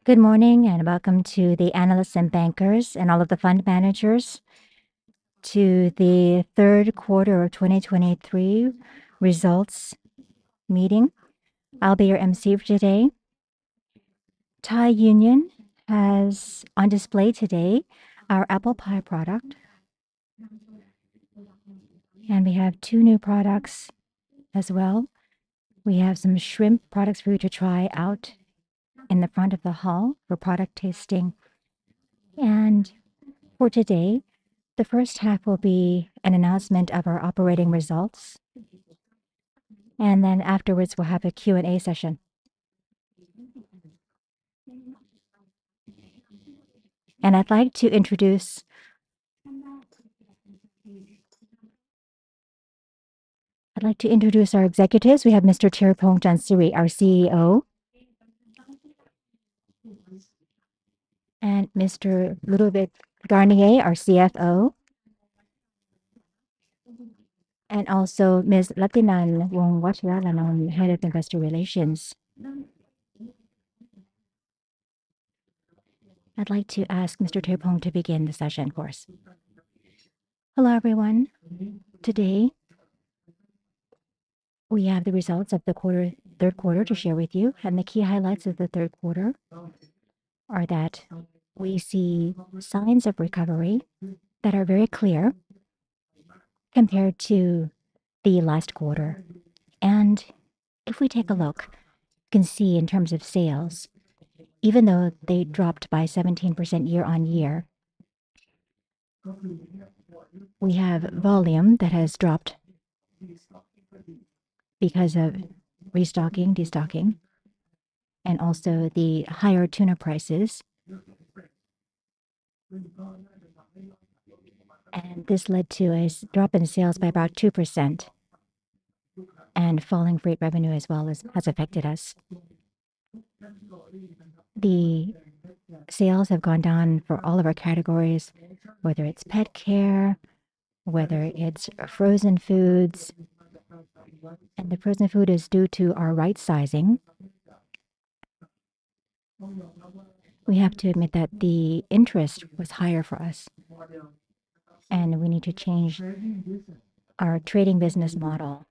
Good morning and welcome to the analysts and bankers and all of the fund managers to the third quarter of 2023 results meeting. I'll be your MC for today. Thai Union has on display today our apple pie product. And we have two new products as well. We have some shrimp products for you to try out in the front of the hall for product tasting. And for today, the first half will be an announcement of our operating results. And then afterwards, we'll have a Q&A session. And I'd like to introduce our executives. We have Mr. Tirupong Jansiri, our CEO, and Mr. Ludovic Garnier, our CFO, and also Ms. Latinan Wongwachiralanon, Head of Investor Relations. I'd like to ask Mr. Tirupong to begin the session for us. Hello, everyone. Today, we have the results of the third quarter to share with you, and the key highlights of the third quarter are that we see signs of recovery that are very clear compared to the last quarter. And if we take a look, you can see in terms of sales, even though they dropped by 17% year-on-year, we have volume that has dropped because of restocking, destocking, and also the higher tuna prices. And this led to a drop in sales by about 2%. And falling freight revenue as well has affected us. The sales have gone down for all of our categories, whether it's pet care, whether it's frozen foods. And the frozen food is due to our right sizing. We have to admit that the interest was higher for us. And we need to change our trading business model.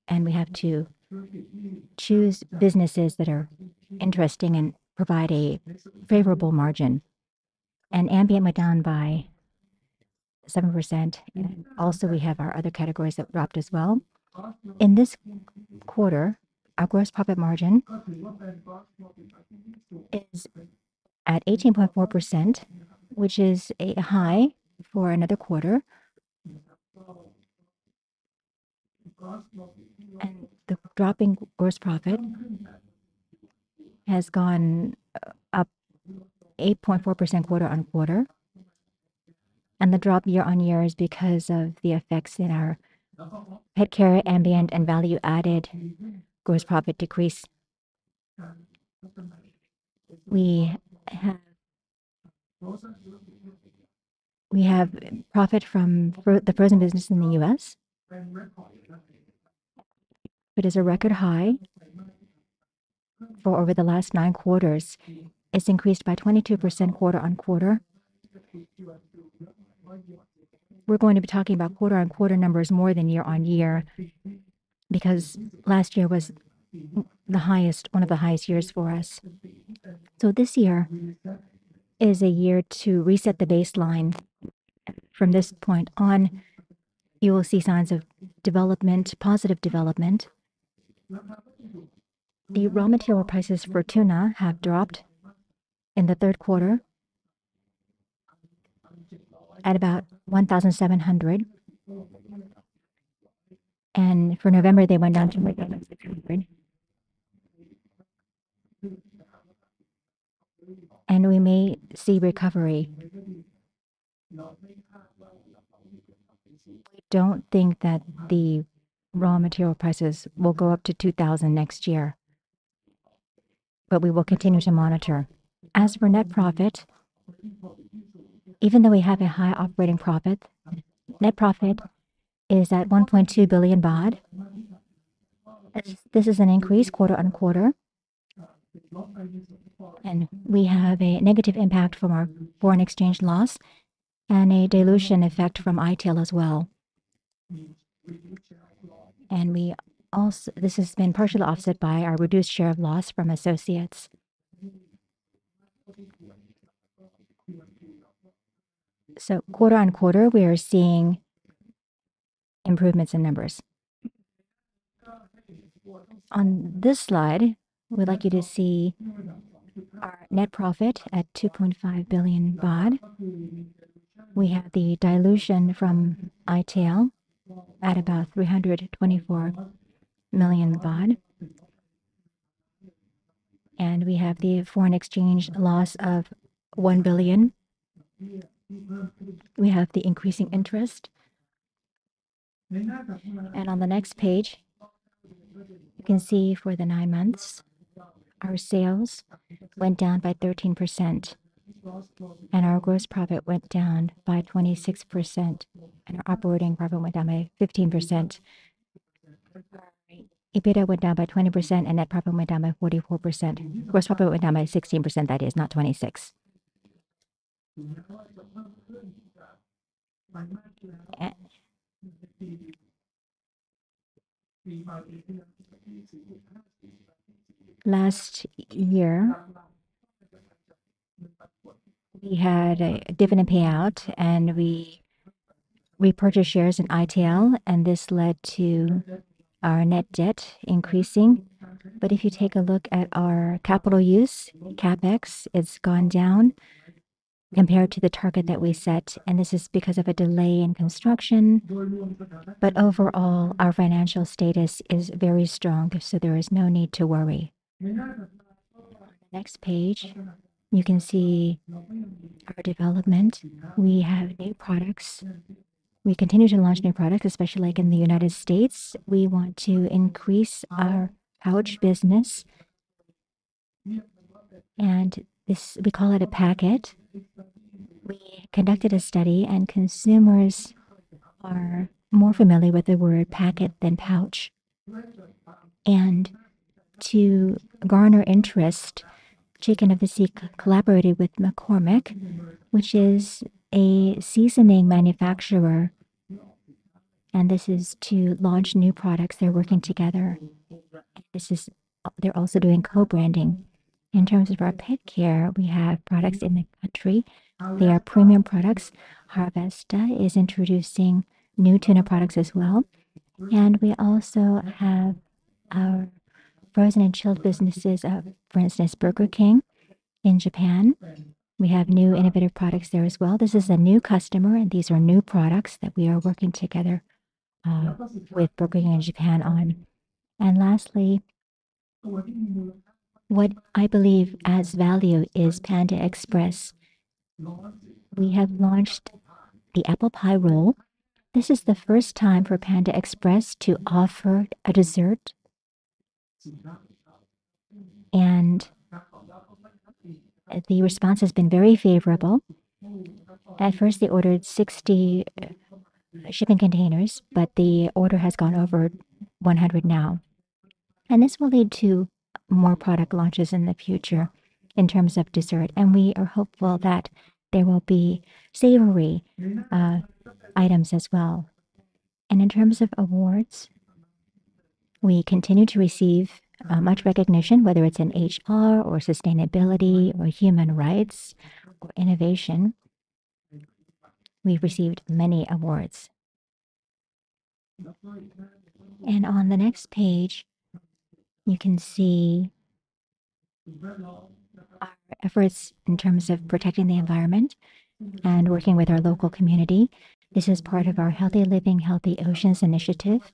And we have to choose businesses that are interesting and provide a favorable margin. And ambient went down by 7%. And also, we have our other categories that dropped as well. In this quarter, our gross profit margin is at 18.4%, which is a high for another quarter. And the dropping gross profit has gone up 8.4% quarter-on-quarter. And the drop year-on-year is because of the effects in our pet care, ambient, and value-added gross profit decrease. We have profit from the frozen business in the U.S. It is a record high for over the last 9 quarters. It's increased by 22% quarter-on-quarter. We're going to be talking about quarter-on-quarter numbers more than year-on-year because last year was one of the highest years for us. So this year is a year to reset the baseline. From this point on, you will see signs of development, positive development. The raw material prices for tuna have dropped in the third quarter at about 1,700. And for November, they went down to 1,600. And we may see recovery. We don't think that the raw material prices will go up to 2,000 next year, but we will continue to monitor. As for net profit, even though we have a high operating profit, net profit is at 1.2 billion baht. This is an increase quarter-on-quarter. And we have a negative impact from our foreign exchange loss and a dilution effect from ITEL as well. And this has been partially offset by our reduced share of loss from associates. So quarter on quarter, we are seeing improvements in numbers. On this slide, we'd like you to see our net profit at 2.5 billion baht. We have the dilution from ITL at about 324 million baht. And we have the foreign exchange loss of 1 billion. We have the increasing interest. And on the next page, you can see for the 9 months, our sales went down by 13%, and our gross profit went down by 26%, and our operating profit went down by 15%. EBITDA went down by 20%, and net profit went down by 44%. Gross profit went down by 16%, that is, not 26. Last year, we had a dividend payout, and we repurchased shares in ITL, and this led to our net debt increasing. But if you take a look at our capital use, CapEx, it's gone down compared to the target that we set, and this is because of a delay in construction. But overall, our financial status is very strong, so there is no need to worry. Next page, you can see our development. We have new products. We continue to launch new products, especially like in the United States. We want to increase our pouch business, and this, we call it a packet. We conducted a study, and consumers are more familiar with the word packet than pouch. And to garner interest, Chicken of the Sea collaborated with McCormick, which is a seasoning manufacturer, and this is to launch new products. They're working together. They're also doing co-branding. In terms of our pet care, we have products in the country. They are premium products. Harvesta is introducing new tuna products as well. And we also have our frozen and chilled businesses of, for instance, Burger King in Japan. We have new innovative products there as well. This is a new customer, and these are new products that we are working together with Burger King in Japan on. And lastly, what I believe adds value is Panda Express. We have launched the apple pie roll. This is the first time for Panda Express to offer a dessert. And the response has been very favorable. At first, they ordered 60 shipping containers, but the order has gone over 100 now. And this will lead to more product launches in the future in terms of dessert. And we are hopeful that there will be savory items as well. And in terms of awards, we continue to receive much recognition, whether it's in HR or sustainability or human rights or innovation. We've received many awards. And on the next page, you can see our efforts in terms of protecting the environment and working with our local community. This is part of our Healthy Living, Healthy Oceans initiative.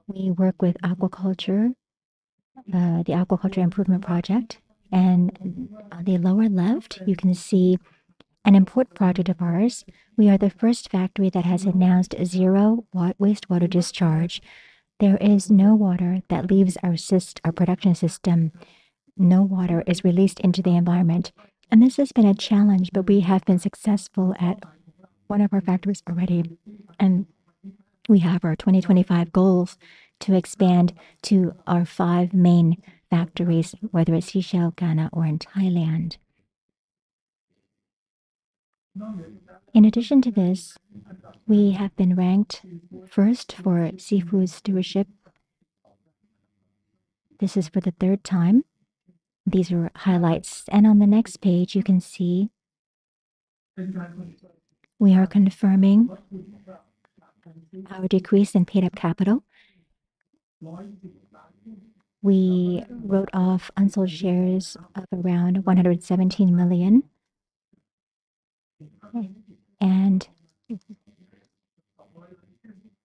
We work with aquaculture, the Aquaculture Improvement Project. And on the lower left, you can see an important project of ours. We are the first factory that has announced zero wastewater discharge. There is no water that leaves our production system. No water is released into the environment. And this has been a challenge, but we have been successful at one of our factories already. And we have our 2025 goals to expand to our 5 main factories, whether it's Seychelles, Ghana, or in Thailand. In addition to this, we have been ranked first for seafood stewardship. This is for the third time. These are highlights. And on the next page, you can see we are confirming our decrease in paid-up capital. We wrote off unsold shares of around 117 million. And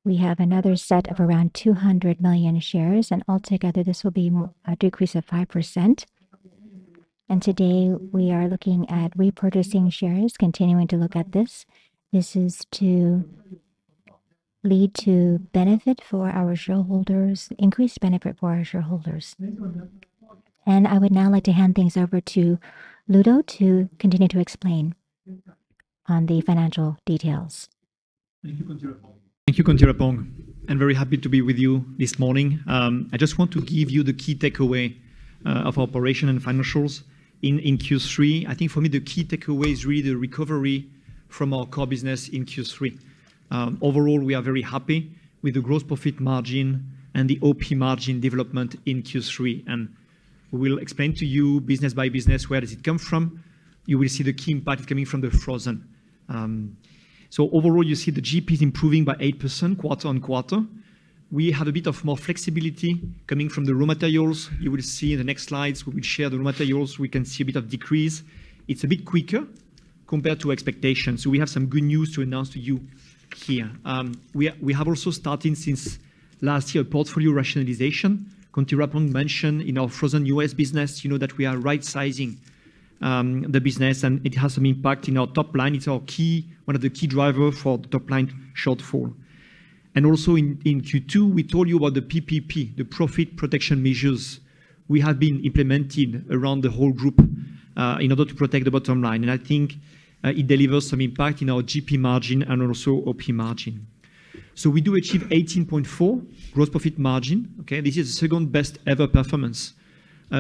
we have another set of around 200 million shares, and altogether this will be a decrease of 5%. And today we are looking at repurchasing shares, continuing to look at this. This is to lead to benefit for our shareholders, increased benefit for our shareholders. And I would now like to hand things over to Ludo to continue to explain on the financial details. Thank you, Kontirapong. I'm very happy to be with you this morning. I just want to give you the key takeaway of our operation and financials in Q3. I think for me, the key takeaway is really the recovery from our core business in Q3. Overall, we are very happy with the gross profit margin and the OP margin development in Q3. And we will explain to you business by business, where does it come from. You will see the key impact is coming from the frozen. So overall, you see the GP is improving by 8% quarter on quarter. We have a bit of more flexibility coming from the raw materials. You will see in the next slides, we will share the raw materials. We can see a bit of decrease. It's a bit quicker compared to expectations. So we have some good news to announce to you here. We have also started since last year a portfolio rationalization. Kontirapong mentioned in our frozen US business, you know that we are right-sizing the business, and it has some impact in our top line. It's our one of the key drivers for the top line shortfall. And also in Q2, we told you about the PPP, the profit protection measures we have been implemented around the whole group in order to protect the bottom line. And I think it delivers some impact in our GP margin and also OP margin. So we do achieve 18.4 gross profit margin. Okay, this is the second best ever performance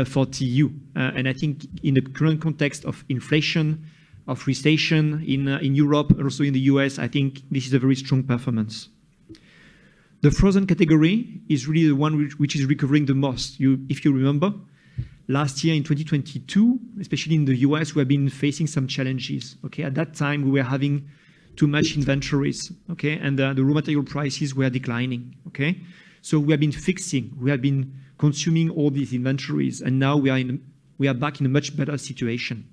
for TU. And I think in the current context of inflation, of recession in Europe, and also in the US, I think this is a very strong performance. The frozen category is really the one which is recovering the most. If you remember, last year in 2022, especially in the US, we have been facing some challenges. Okay, at that time, we were having too much inventories. Okay, and the raw material prices were declining. Okay, so we have been we have been consuming all these inventories, and now we are back in a much better situation.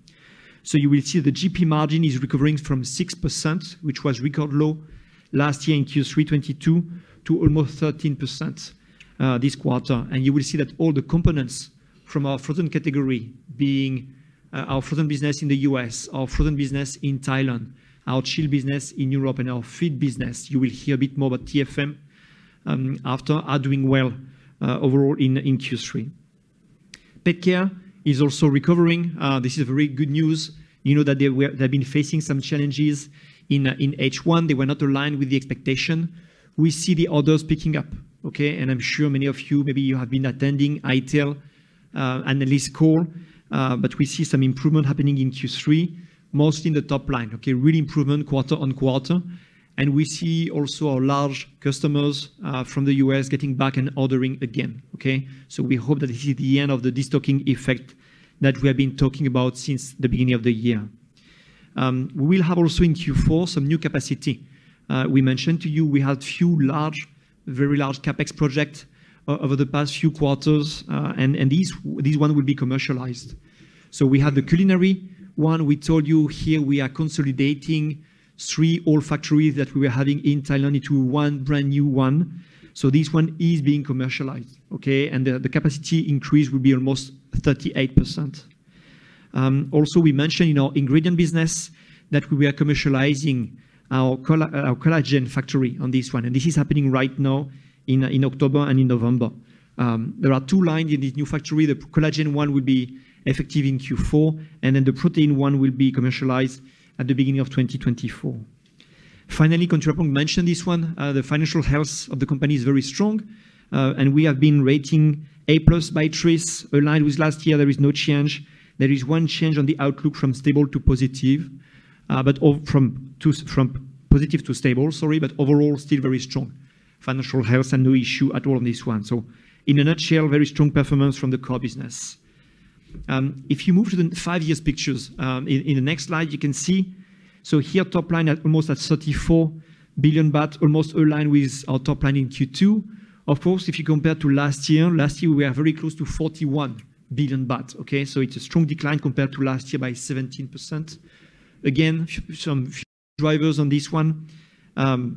So you will see the GP margin is recovering from 6%, which was record low last year in Q3 22, to almost 13% this quarter. And you will see that all the components from our frozen category, being our frozen business in the US, our frozen business in Thailand, our chill business in Europe, and our feed business, you will hear a bit more about TFM after, are doing well overall in Q3. Pet care is also recovering. This is very good news. You know that they've been facing some challenges in H1. They were not aligned with the expectation. We see the orders picking up, okay? And I'm sure many of you, maybe you have been attending ITEL analyst call, but we see some improvement happening in Q3, mostly in the top line, okay? Really improvement quarter on quarter. And we see also our large customers from the US getting back and ordering again, okay? So we hope that this is the end of the destocking effect that we have been talking about since the beginning of the year. We will have also in Q4 some new capacity. We mentioned to you we had few very large capex projects over the past few quarters, and these one will be commercialized. So we have the culinary one. We told you here we are consolidating 3 old factories that we were having in Thailand into one brand new one. So this one is being commercialized, okay? And the capacity increase will be almost 38%. Also, we mentioned in our ingredient business that we were commercializing our collagen factory on this one. And this is happening right now in October and in November. There are 2 lines in this new factory. The collagen one will be effective in Q4, and then the protein one will be commercialized at the beginning of 2024. Finally, Kontirapong mentioned this one. The financial health of the company is very strong, and we have been rating A+ by TRIS, aligned with last year, there is no change. There is one change on the outlook from stable to positive, from positive to stable, sorry, but overall still very strong. Financial health and no issue at all on this one. So in a nutshell, very strong performance from the core business. If you move to the 5 years pictures, in the next slide, you can see, so here top line almost at 34 billion baht, almost aligned with our top line in Q2. Of course, if you compare to last year we were very close to 41 billion baht, okay? So it's a strong decline compared to last year by 17%. Again, some drivers on this one.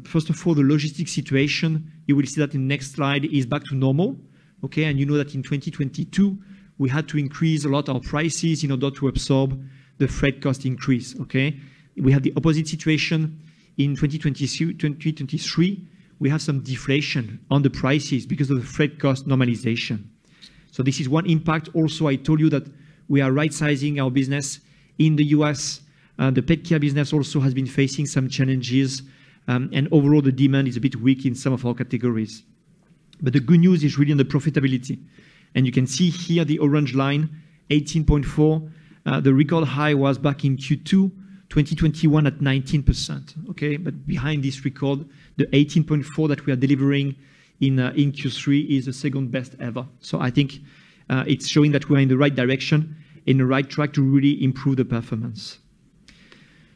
First of all, the logistics situation, you will see that in the next slide, is back to normal, okay? And you know that in 2022, we had to increase a lot of prices in order to absorb the freight cost increase, okay? We had the opposite situation in 2023. We have some deflation on the prices because of the freight cost normalization. So this is one impact. Also, I told you that we are right-sizing our business in the US. The pet care business also has been facing some challenges, and overall the demand is a bit weak in some of our categories. But the good news is really on the profitability. And you can see here the orange line, 18.4. The record high was back in Q2 2021 at 19%. Okay, but behind this record, the 18.4 that we are delivering in Q3 is the second best ever. So I think it's showing that we're in the right direction, in the right track to really improve the performance.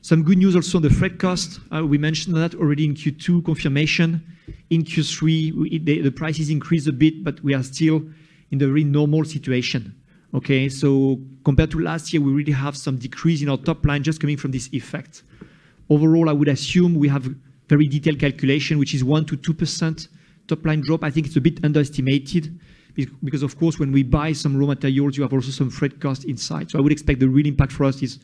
Some good news also on the freight cost. We mentioned that already in Q2, confirmation. In Q3, the prices increased a bit, but we are still in the very normal situation. Okay, so compared to last year, we really have some decrease in our top line just coming from this effect. Overall, I would assume we have very detailed calculation, which is 1 to 2% top line drop. I think it's a bit underestimated because, of course, when we buy some raw materials, you have also some freight cost inside. So I would expect the real impact for us is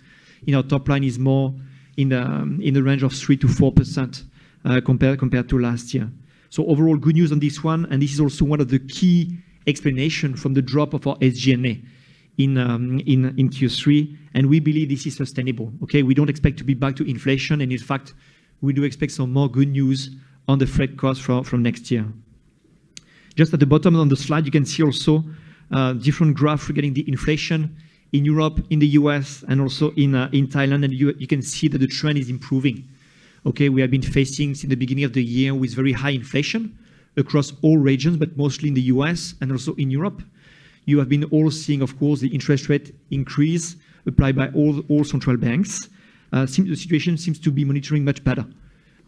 in our top line is more in the range of 3 to 4% compared to last year. So overall, good news on this one, and this is also one of the key explanation from the drop of our SG&A in Q3, and we believe this is sustainable. Okay, we don't expect to be back to inflation, and in fact, we do expect some more good news on the freight cost from next year. Just at the bottom on the slide, you can see also different graph regarding the inflation in Europe, in the US, and also in Thailand, and you can see that the trend is improving. Okay, we have been facing since the beginning of the year with very high inflation across all regions, but mostly in the US and also in Europe. You have been all seeing, of course, the interest rate increase applied by all central banks. The situation seems to be monitoring much better.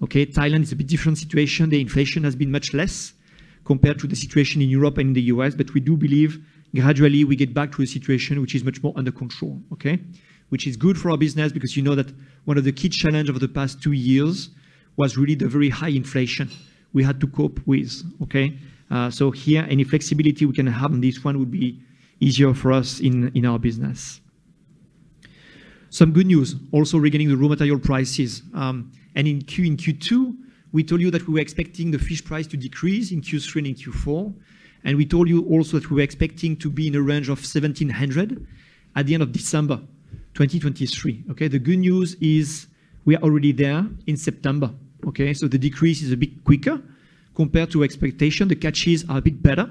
Okay, Thailand is a bit different situation. The inflation has been much less compared to the situation in Europe and in the US, but we do believe gradually we get back to a situation which is much more under control, okay? Which is good for our business because you know that one of the key challenges over the past 2 years was really the very high inflation we had to cope with, okay? So here, any flexibility we can have on this one would be easier for us in our business. Some good news also regarding the raw material prices. And in Q2, we told you that we were expecting the fish price to decrease in Q3 and in Q4. And we told you also that we were expecting to be in a range of 1,700 at the end of December 2023. Okay, the good news is we are already there in September. Okay, so the decrease is a bit quicker compared to expectation. The catches are a bit better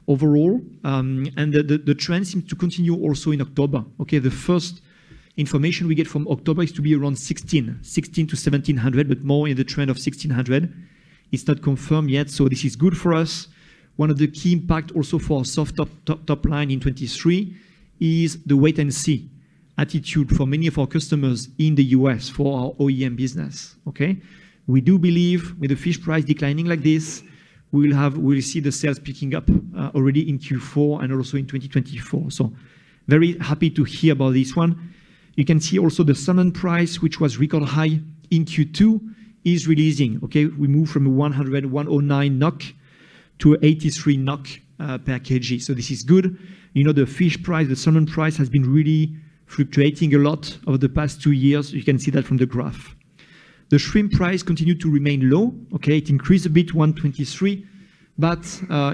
overall, and the trend seems to continue also in October. Okay, the first information we get from October is to be around 16 to 1,700, but more in the trend of 1,600. It's not confirmed yet, so this is good for us. One of the key impact also for our soft top line in 23 is the wait and see attitude for many of our customers in the US for our OEM business. Okay, we do believe with the fish price declining like this, we'll see the sales picking up already in Q4 and also in 2024. So very happy to hear about this one. You can see also the salmon price, which was record high in Q2, is releasing. Okay, we moved from 109 NOK to 83 NOK per kg. So this is good. You know, the fish price, the salmon price has been really fluctuating a lot over the past 2 years. You can see that from the graph. The shrimp price continued to remain low. Okay, it increased a bit, 123, but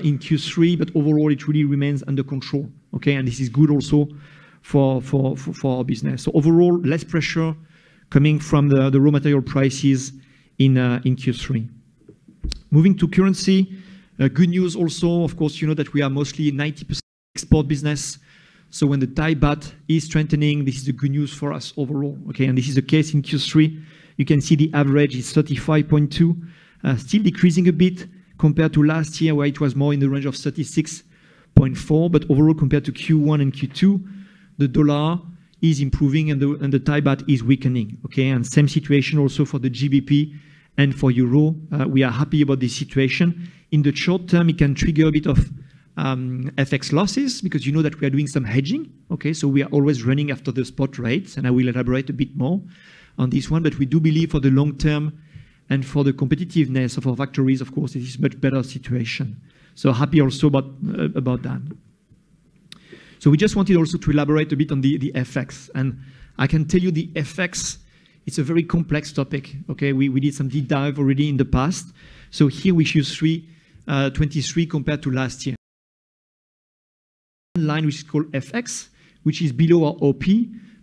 in Q3, but overall it really remains under control. Okay, and this is good also for our business. So overall, less pressure coming from the raw material prices in Q3. Moving to currency, good news also, of course, you know that we are mostly 90% export business. So when the Thai baht is strengthening, this is the good news for us overall. Okay, and this is the case in Q3. You can see the average is 35.2, still decreasing a bit compared to last year, where it was more in the range of 36.4. But overall, compared to Q1 and Q2, the dollar is improving and the Thai baht is weakening. Okay, and same situation also for the GBP and for euro. We are happy about this situation. In the short term, it can trigger a bit of FX losses because you know that we are doing some hedging. Okay, so we are always running after the spot rates, and I will elaborate a bit more on this one. But we do believe for the long term and for the competitiveness of our factories, of course, this is a much better situation. So happy also about that. So we just wanted also to elaborate a bit on the FX, and I can tell you the FX. It's a very complex topic. Okay, we did some deep dive already in the past. So here we choose 3Q23 compared to last year. Line which is called FX, which is below our OP,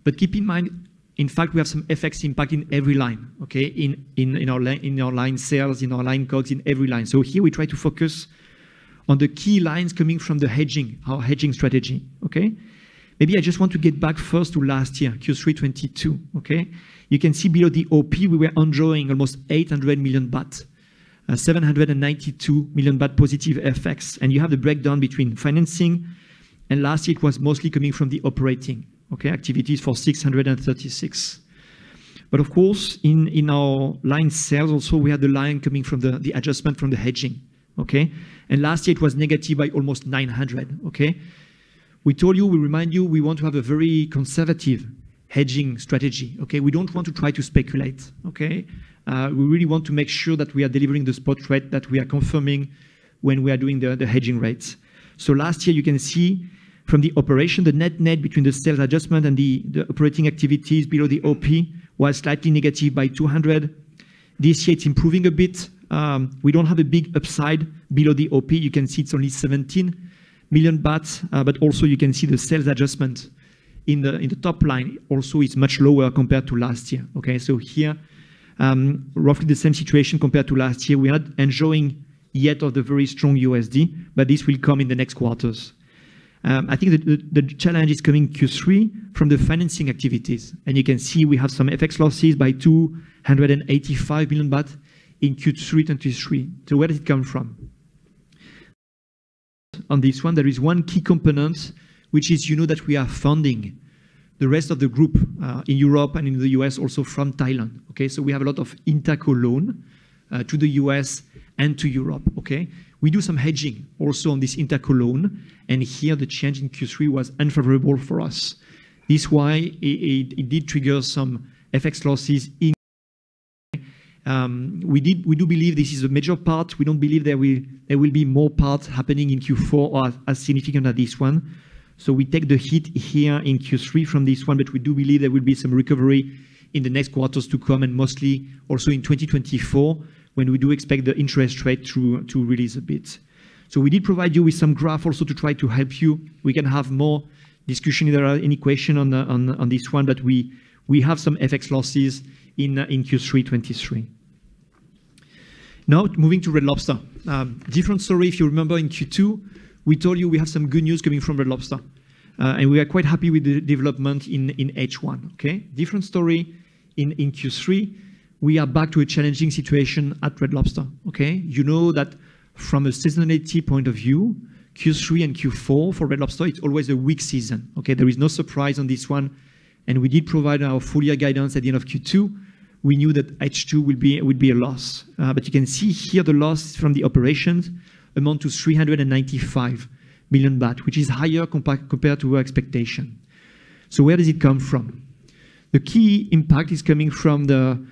but keep in mind, in fact, we have some FX impact in every line. Okay, in our line sales, in our line COGS, in every line. So here we try to focus on the key lines coming from the hedging, our hedging strategy. Okay, maybe I just want to get back first to last year, Q3 22. Okay, you can see below the OP we were enjoying almost 800 million baht. 792 million baht positive FX, and you have the breakdown between financing. And last year, it was mostly coming from the operating activities for 636. But of course, in our line sales also, we had the line coming from the adjustment from the hedging. Okay, and last year it was negative by almost 900. Okay, we told you, we remind you, we want to have a very conservative hedging strategy. Okay, we don't want to try to speculate. Okay, we really want to make sure that we are delivering the spot rate that we are confirming when we are doing the hedging rates. So last year, you can see from the operation, the net between the sales adjustment and the operating activities below the OP was slightly negative by 200. This year, it's improving a bit. We don't have a big upside below the OP. You can see it's only 17 million baht, but also you can see the sales adjustment in the top line also is much lower compared to last year. Okay, so here, roughly the same situation compared to last year. We are not enjoying yet of the very strong USD, but this will come in the next quarters. I think that the challenge is coming Q3 from the financing activities. And you can see we have some FX losses by 285 million baht in Q3 23. So where does it come from? On this one, there is one key component, which is, you know, that we are funding the rest of the group in Europe and in the US also from Thailand. Okay, so we have a lot of interco loan to the US and to Europe. Okay, we do some hedging also on this interco loan, and here the change in Q3 was unfavorable for us. This is why it did trigger some FX losses in. We do believe this is a major part. We don't believe there will be more parts happening in Q4 or as significant as this one. So we take the hit here in Q3 from this one, but we do believe there will be some recovery in the next quarters to come, and mostly also in 2024, when we do expect the interest rate to release a bit. So we did provide you with some graph also to try to help you. We can have more discussion if there are any question on this one, but we have some FX losses in Q3 23. Now moving to Red Lobster. Different story. If you remember in Q2, we told you we have some good news coming from Red Lobster. And we are quite happy with the development in H1. Okay, different story in Q3. We are back to a challenging situation at Red Lobster. Okay, you know that from a seasonality point of view, Q3 and Q4 for Red Lobster, it's always a weak season. Okay, there is no surprise on this one, and we did provide our full year guidance at the end of Q2. We knew that H2 would be a loss, but you can see here the loss from the operations amount to 395 million baht, which is higher compared to our expectation. So where does it come from? The key impact is coming from the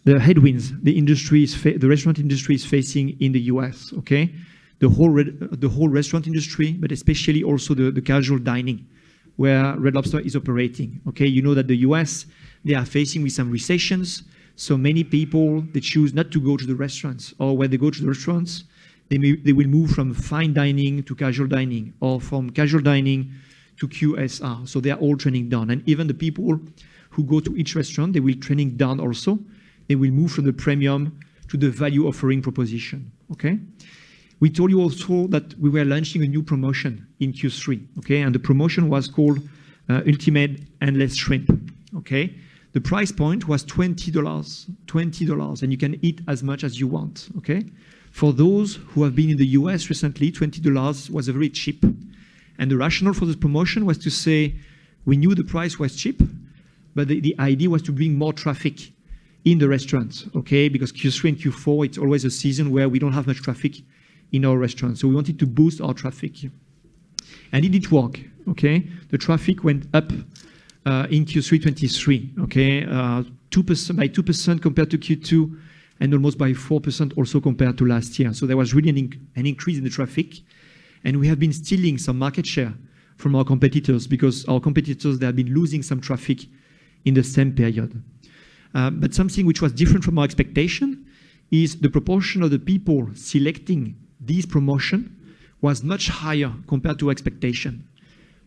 headwinds the restaurant industry is facing in the US. Okay, the whole restaurant industry, but especially also the casual dining, where Red Lobster is operating. Okay, you know that the US, they are facing with some recessions. So many people, they choose not to go to the restaurants, or when they go to the restaurants, they will move from fine dining to casual dining, or from casual dining to QSR. So they are all trending down. And even the people who go to each restaurant, they will trending down also. They will move from the premium to the value offering proposition. Okay. We told you also that we were launching a new promotion in Q3, okay? And the promotion was called Ultimate Endless Shrimp, okay? The price point was $20, and you can eat as much as you want, okay? For those who have been in the US recently, $20 was very cheap. And the rationale for this promotion was to say, we knew the price was cheap, but the idea was to bring more traffic in the restaurants, okay? Because Q3 and Q4, it's always a season where we don't have much traffic in our restaurants. So we wanted to boost our traffic. And it did work, okay? The traffic went up in Q3 23, okay? 2% by 2% compared to Q2, and almost by 4% also compared to last year. So there was really an increase in the traffic. And we have been stealing some market share from our competitors because our competitors, they have been losing some traffic in the same period. But something which was different from our expectation is the proportion of the people selecting this promotion was much higher compared to expectation.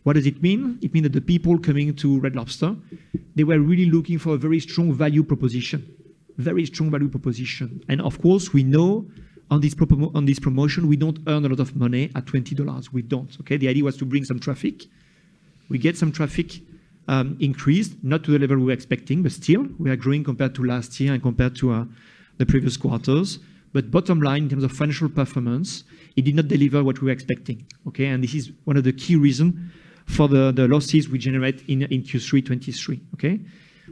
What does it mean? It means that the people coming to Red Lobster, they were really looking for a very strong value proposition, very strong value proposition. And of course, we know on this promotion, we don't earn a lot of money at $20. We don't, okay? The idea was to bring some traffic. We get some traffic increased, not to the level we were expecting, but still, we are growing compared to last year and compared to the previous quarters. But bottom line, in terms of financial performance, it did not deliver what we were expecting, okay? And this is one of the key reasons for the losses we generate in Q3 23, okay?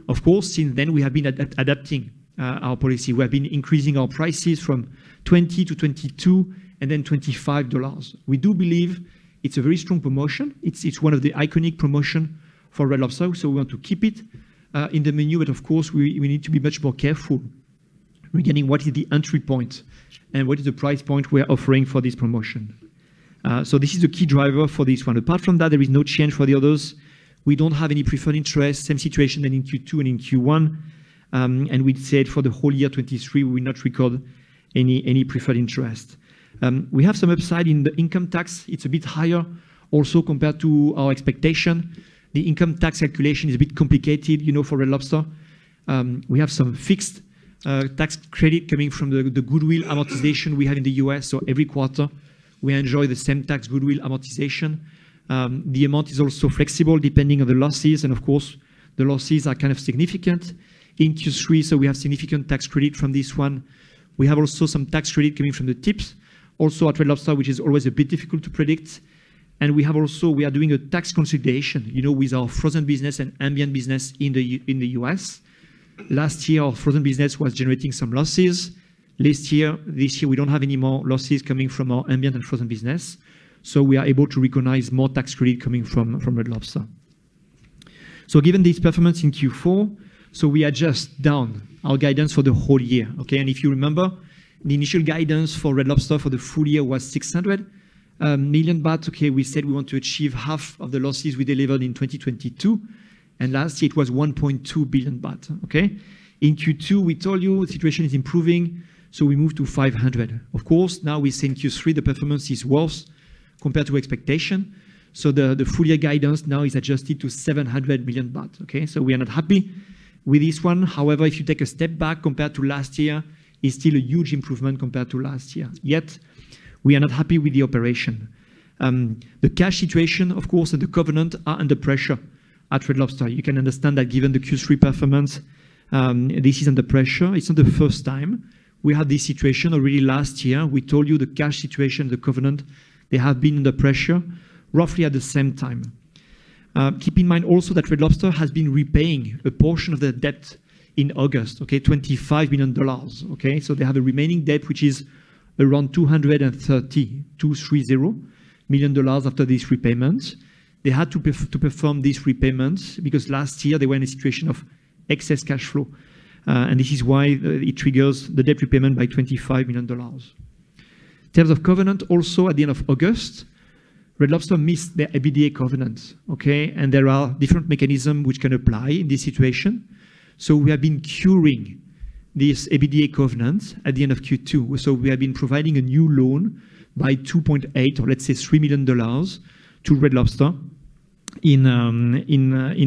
Of course, since then, we have been adapting our policy. We have been increasing our prices from $20 to $22 and then $25. We do believe it's a very strong promotion. It's one of the iconic promotion for Red Lobster, so we want to keep it in the menu, but of course, we need to be much more careful regarding what is the entry point and what is the price point we're offering for this promotion. So this is the key driver for this one. Apart from that, there is no change for the others. We don't have any preferred interest, same situation than in Q2 and in Q1. And we said for the whole year 23, we will not record any preferred interest. We have some upside in the income tax. It's a bit higher also compared to our expectation. The income tax calculation is a bit complicated, you know, for Red Lobster. We have some fixed tax credit coming from the goodwill amortization we have in the US. So every quarter, we enjoy the same tax goodwill amortization. The amount is also flexible depending on the losses. And of course, the losses are kind of significant in Q3. So we have significant tax credit from this one. We have also some tax credit coming from the tips, also at Red Lobster, which is always a bit difficult to predict. And we are doing a tax consolidation, you know, with our frozen business and ambient business in the US. Last year, our frozen business was generating some losses. This year, we don't have any more losses coming from our ambient and frozen business. So we are able to recognize more tax credit coming from Red Lobster. So given this performance in Q4, so we adjust down our guidance for the whole year, okay? And if you remember, the initial guidance for Red Lobster for the full year was 600 million baht. Okay, we said we want to achieve half of the losses we delivered in 2022. And last year it was 1.2 billion baht, okay? In Q2, we told you the situation is improving, so we moved to 500. Of course, now we say in Q3 the performance is worse compared to expectation. So the full year guidance now is adjusted to 700 million baht, okay? So we are not happy with this one. However, if you take a step back compared to last year, it's still a huge improvement compared to last year. Yet, we are not happy with the operation. The cash situation, of course, and the covenant are under pressure at Red Lobster. You can understand that given the Q3 performance, this is under pressure. It's not the first time we had this situation. Already last year, we told you the cash situation, the covenant, they have been under pressure roughly at the same time. Keep in mind also that Red Lobster has been repaying a portion of the debt in August, okay, $25 million, okay? So they have a remaining debt which is around $230 million after this repayment. They had to perform this repayment because last year they were in a situation of excess cash flow. And this is why it triggers the debt repayment by $25 million. In terms of covenant, also at the end of August, Red Lobster missed their EBITDA covenant, okay? And there are different mechanisms which can apply in this situation. So we have been curing this EBITDA covenant at the end of Q2. So we have been providing a new loan by 2.8 or let's say $3 million to Red Lobster in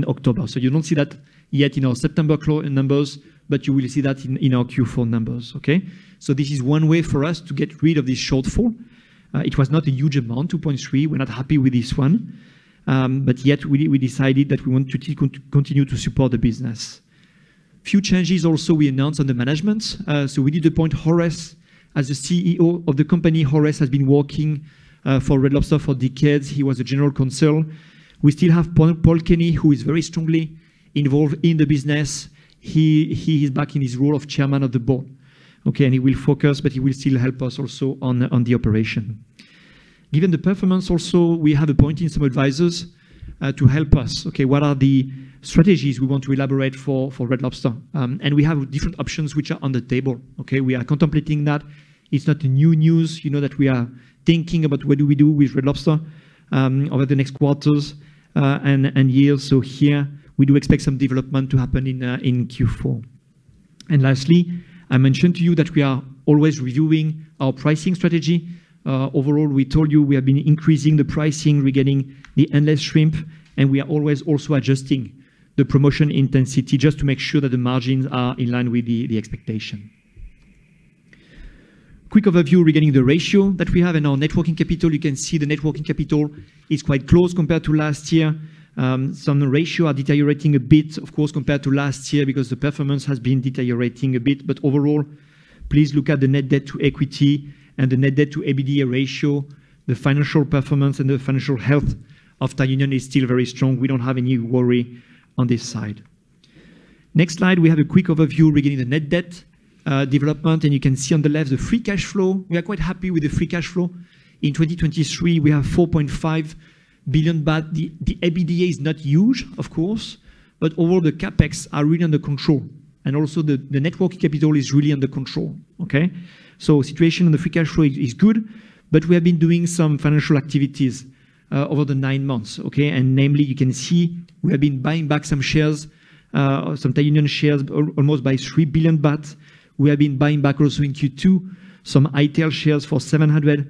October. So you don't see that yet in our September numbers, but you will see that in our Q4 numbers, okay? So this is one way for us to get rid of this shortfall. It was not a huge amount, 2.3. We're not happy with this one. But yet we decided that we want to continue to support the business. Few changes also we announced on the management. So we did appoint Horace as the CEO of the company. Horace has been working for Red Lobster for decades. He was a general counsel. We still have Paul Kenny, who is very strongly involved in the business. He is back in his role of chairman of the board. Okay, and he will focus, but he will still help us also on the operation. Given the performance also, we have appointed some advisors to help us. Okay, what are the strategies we want to elaborate for Red Lobster? And we have different options which are on the table. Okay, we are contemplating that. It's not new news, you know, that we are thinking about what do we do with Red Lobster over the next quarters and years. So here we do expect some development to happen in Q4. And lastly, I mentioned to you that we are always reviewing our pricing strategy. Overall, we told you we have been increasing the pricing regarding the endless shrimp, and we are always also adjusting the promotion intensity just to make sure that the margins are in line with the expectation. Quick overview regarding the ratio that we have in our net working capital. You can see the net working capital is quite close compared to last year. Some ratio are deteriorating a bit, of course, compared to last year because the performance has been deteriorating a bit. But overall, please look at the net debt to equity and the net debt to EBITDA ratio. The financial performance and the financial health of Thai Union is still very strong. We don't have any worry on this side. Next slide, we have a quick overview regarding the net debt development, and you can see on the left the free cash flow. We are quite happy with the free cash flow. In 2023, we have 4.5 billion baht. The EBITDA is not huge, of course, but overall the capex are really under control, and also the net working capital is really under control. Okay, so situation on the free cash flow is good, but we have been doing some financial activities over the 9 months. Okay, and namely, you can see we have been buying back some shares, some Thai Union shares, almost by 3 billion baht. We have been buying back also in Q2 some ITEL shares for 700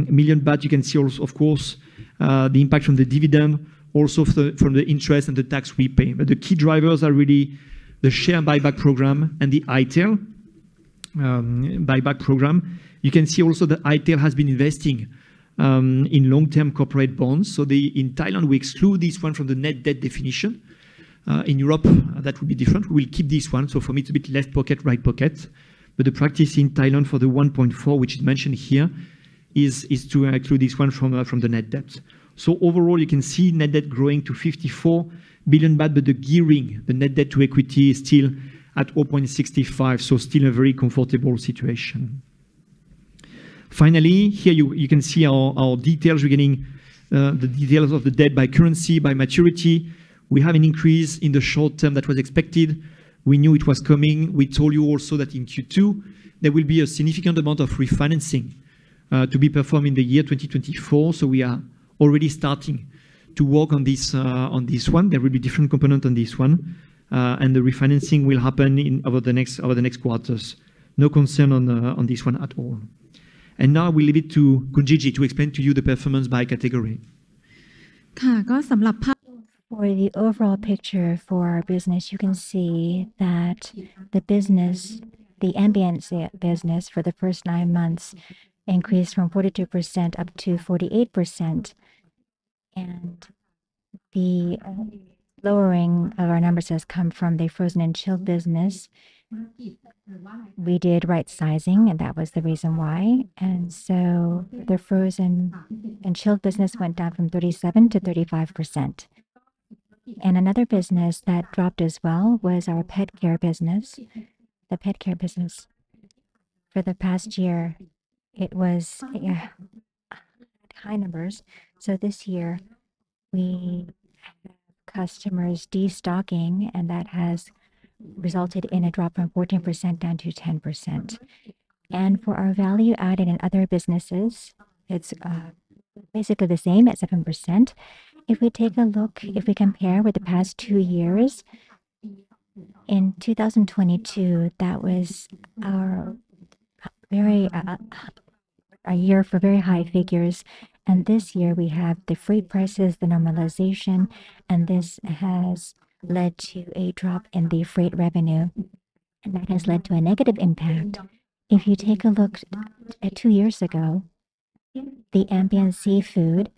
million baht. You can see also, of course, the impact from the dividend, also from the interest and the tax we pay. But the key drivers are really the share buyback program and the ITEL buyback program. You can see also that ITEL has been investing in long-term corporate bonds. So in Thailand, we exclude this one from the net debt definition. In Europe, that would be different. We will keep this one. So for me, it's a bit left pocket, right pocket. But the practice in Thailand for the 1.4, which is mentioned here, is to include this one from the net debt. So overall, you can see net debt growing to 54 billion baht, but the gearing, the net debt to equity, is still at 0.65, so still a very comfortable situation. Finally, here you can see our details regarding the details of the debt by currency, by maturity. We have an increase in the short term that was expected. We knew it was coming. We told you also that in Q2, there will be a significant amount of refinancing to be performed in the year 2024. So we are already starting to work on this one. There will be different components on this one. And the refinancing will happen over the next quarters. No concern on this one at all. And now we leave it to Kunjiji to explain to you the performance by category. ค่ะก็สำหรับภาพ For the overall picture for our business, you can see that the ambient business for the first 9 months increased from 42% up to 48%. And the lowering of our numbers has come from the frozen and chilled business. We did right sizing, and that was the reason why. And so the frozen and chilled business went down from 37 to 35%. And another business that dropped as well was our pet care business. The pet care business for the past year, it was high numbers. So this year we have customers destocking, and that has resulted in a drop from 14% down to 10%. And for our value added and other businesses, it's basically the same at 7%. If we take a look, if we compare with the past 2 years, in 2022, that was our a year for very high figures. And this year we have the freight prices, the normalization, and this has led to a drop in the freight revenue. And that has led to a negative impact. If you take a look at 2 years ago, the ambient seafood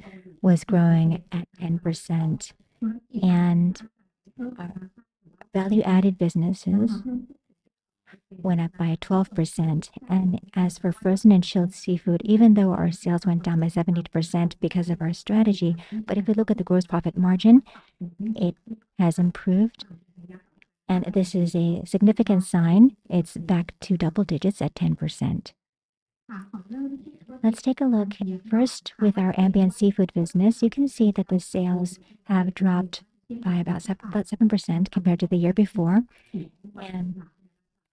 was growing at 10%, and our value-added businesses went up by 12%. And as for frozen and chilled seafood, even though our sales went down by 70% because of our strategy, but if we look at the gross profit margin, it has improved. And this is a significant sign. It's back to double digits at 10%. Let's take a look first with our ambient seafood business. You can see that the sales have dropped by about 7% compared to the year before. And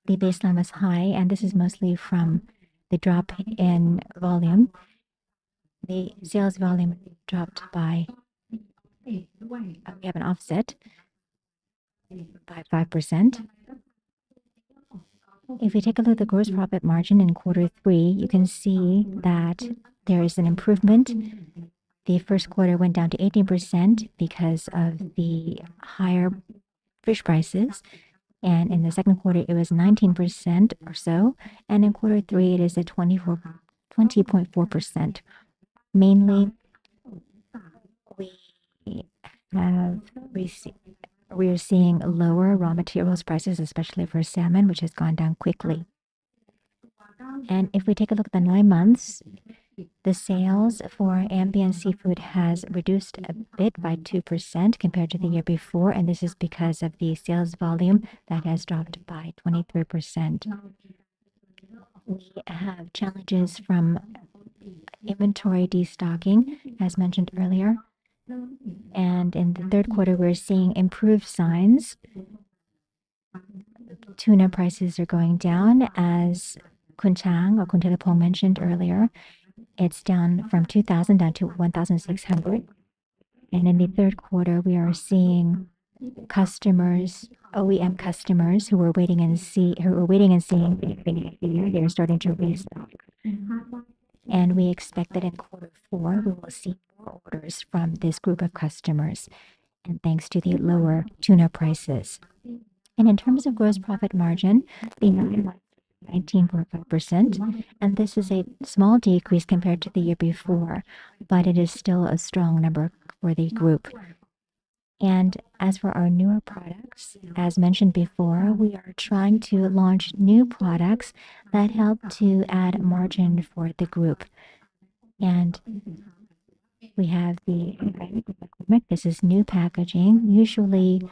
the baseline was high, and this is mostly from the drop in volume. The sales volume dropped by, we have an offset by 5%. If we take a look at the gross profit margin in Q3, you can see that there is an improvement. The first quarter went down to 18% because of the higher fish prices. And in the second quarter, it was 19% or so. And in Q3, it is at 20.4%. Mainly, we are seeing lower raw materials prices, especially for salmon, which has gone down quickly. And if we take a look at the 9 months, the sales for ambient seafood has reduced a bit by 2% compared to the year before, and this is because of the sales volume that has dropped by 23%. We have challenges from inventory destocking, as mentioned earlier. And in the third quarter, we're seeing improved signs. Tuna prices are going down, as Kun Chang or Kun Telepong mentioned earlier. It's down from 2,000 down to 1,600. And in the third quarter, we are seeing customers, OEM customers who were waiting and seeing they're starting to restock. And we expect that in Q4, we will see more orders from this group of customers, and thanks to the lower tuna prices. And in terms of gross profit margin, the 19.5%, and this is a small decrease compared to the year before, but it is still a strong number for the group. And as for our newer products, as mentioned before, we are trying to launch new products that help to add margin for the group. And we have the, this is new packaging. Usually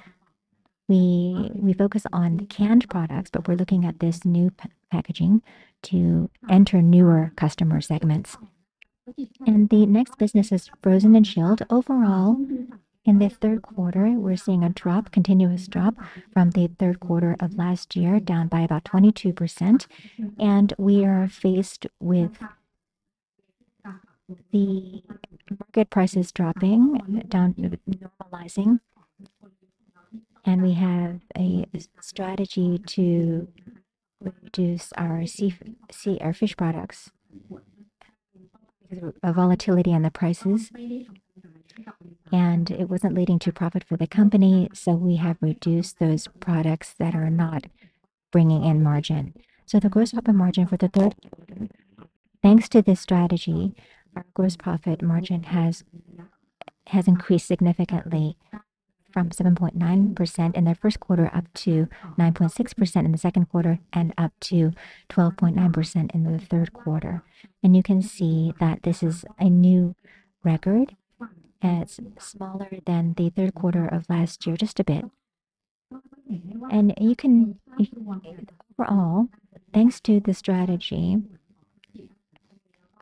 we focus on the canned products, but we're looking at this new packaging to enter newer customer segments. And the next business is frozen and chilled. Overall, in the third quarter, we're seeing a drop, continuous drop from the third quarter of last year, down by about 22%. And we are faced with the market prices dropping, down, normalizing. And we have a strategy to reduce our fish products because of volatility in the prices. And it wasn't leading to profit for the company, so we have reduced those products that are not bringing in margin. So the gross profit margin for the third quarter, thanks to this strategy, our gross profit margin has increased significantly from 7.9% in the first quarter up to 9.6% in the second quarter and up to 12.9% in the third quarter. And you can see that this is a new record. It's smaller than the third quarter of last year, just a bit. And you can, overall, thanks to the strategy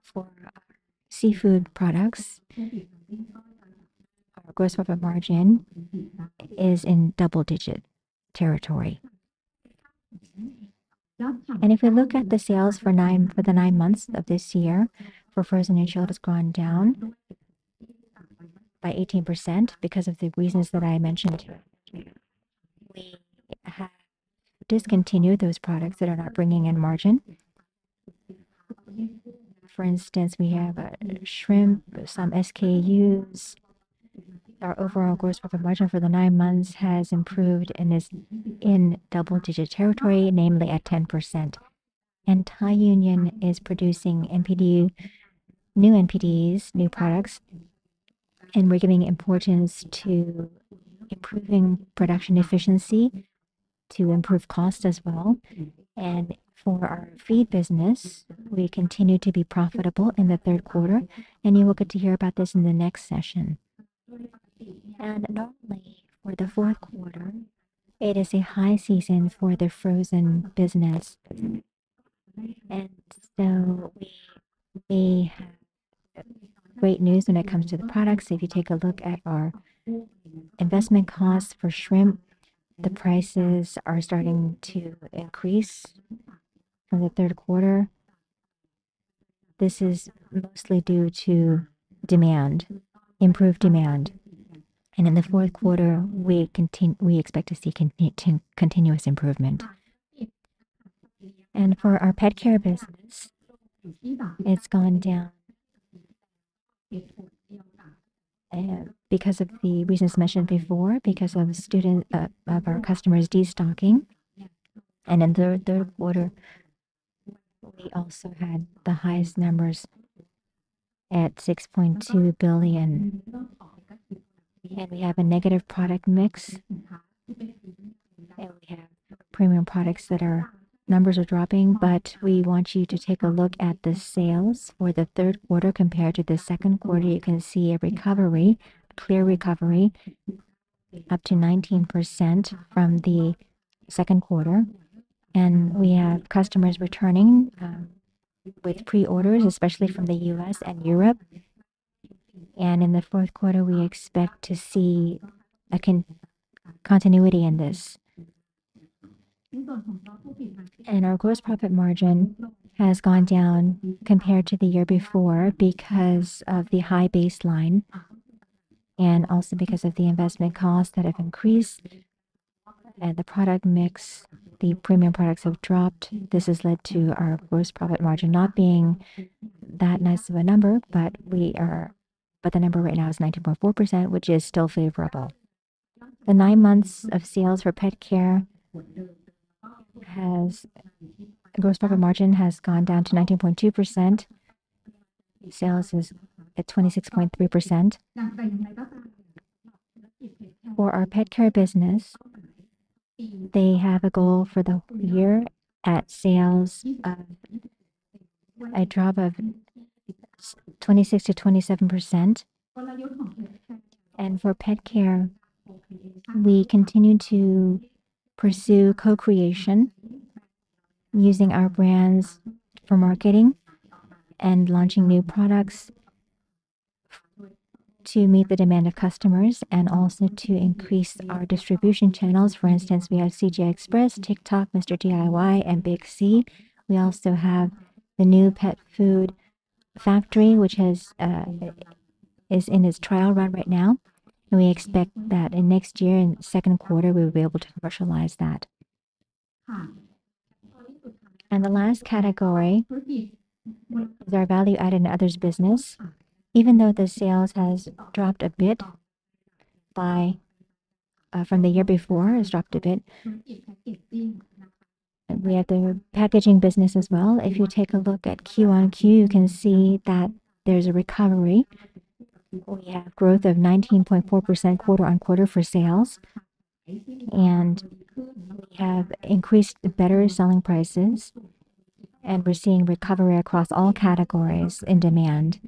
for seafood products, our gross profit margin is in double-digit territory. And if we look at the sales for the 9 months of this year, for frozen and chilled has gone down by 18% because of the reasons that I mentioned. We have discontinued those products that are not bringing in margin. For instance, we have shrimp, some SKUs. Our overall gross profit margin for the 9 months has improved and is in double-digit territory, namely at 10%. And Thai Union is producing NPD new NPDs, new products, and we're giving importance to improving production efficiency to improve cost as well. And for our feed business, we continue to be profitable in the third quarter, and you will get to hear about this in the next session. And normally for the fourth quarter, it is a high season for the frozen business. And so we have great news when it comes to the products. If you take a look at our investment costs for shrimp, the prices are starting to increase from the third quarter. This is mostly due to demand, improved demand. And in the fourth quarter, we expect to see continuous improvement. And for our pet care business, it's gone down because of the reasons mentioned before, because of of our customers destocking. And in the third quarter, we also had the highest numbers at 6.2 billion. And we have a negative product mix. And we have premium products that numbers are dropping, but we want you to take a look at the sales for the third quarter compared to the second quarter. You can see a recovery, a clear recovery, up to 19% from the second quarter. And we have customers returning with pre-orders, especially from the US and Europe. And in the fourth quarter, we expect to see a continuity in this. And our gross profit margin has gone down compared to the year before because of the high baseline and also because of the investment costs that have increased and the product mix. The premium products have dropped. This has led to our gross profit margin not being that nice of a number, but the number right now is 19.4%, which is still favorable. The 9 months of sales for pet care gross profit margin has gone down to 19.2%. Sales is at 26.3%. For our pet care business, they have a goal for the year at sales of a drop of 26 to 27%. And for pet care, we continue to pursue co-creation using our brands for marketing and launching new products to meet the demand of customers and also to increase our distribution channels. For instance, we have CJ Express, TikTok, Mr. DIY, and Big C. We also have the new pet food factory, which is in its trial run right now. And we expect that in next year, in the second quarter, we will be able to commercialize that. And the last category is our value added and others business. Even though the sales has dropped a bit from the year before, it's dropped a bit. We have the packaging business as well. If you take a look at Q on Q, you can see that there's a recovery. We have growth of 19.4% quarter on quarter for sales. And we have increased better selling prices. And we're seeing recovery across all categories in demand.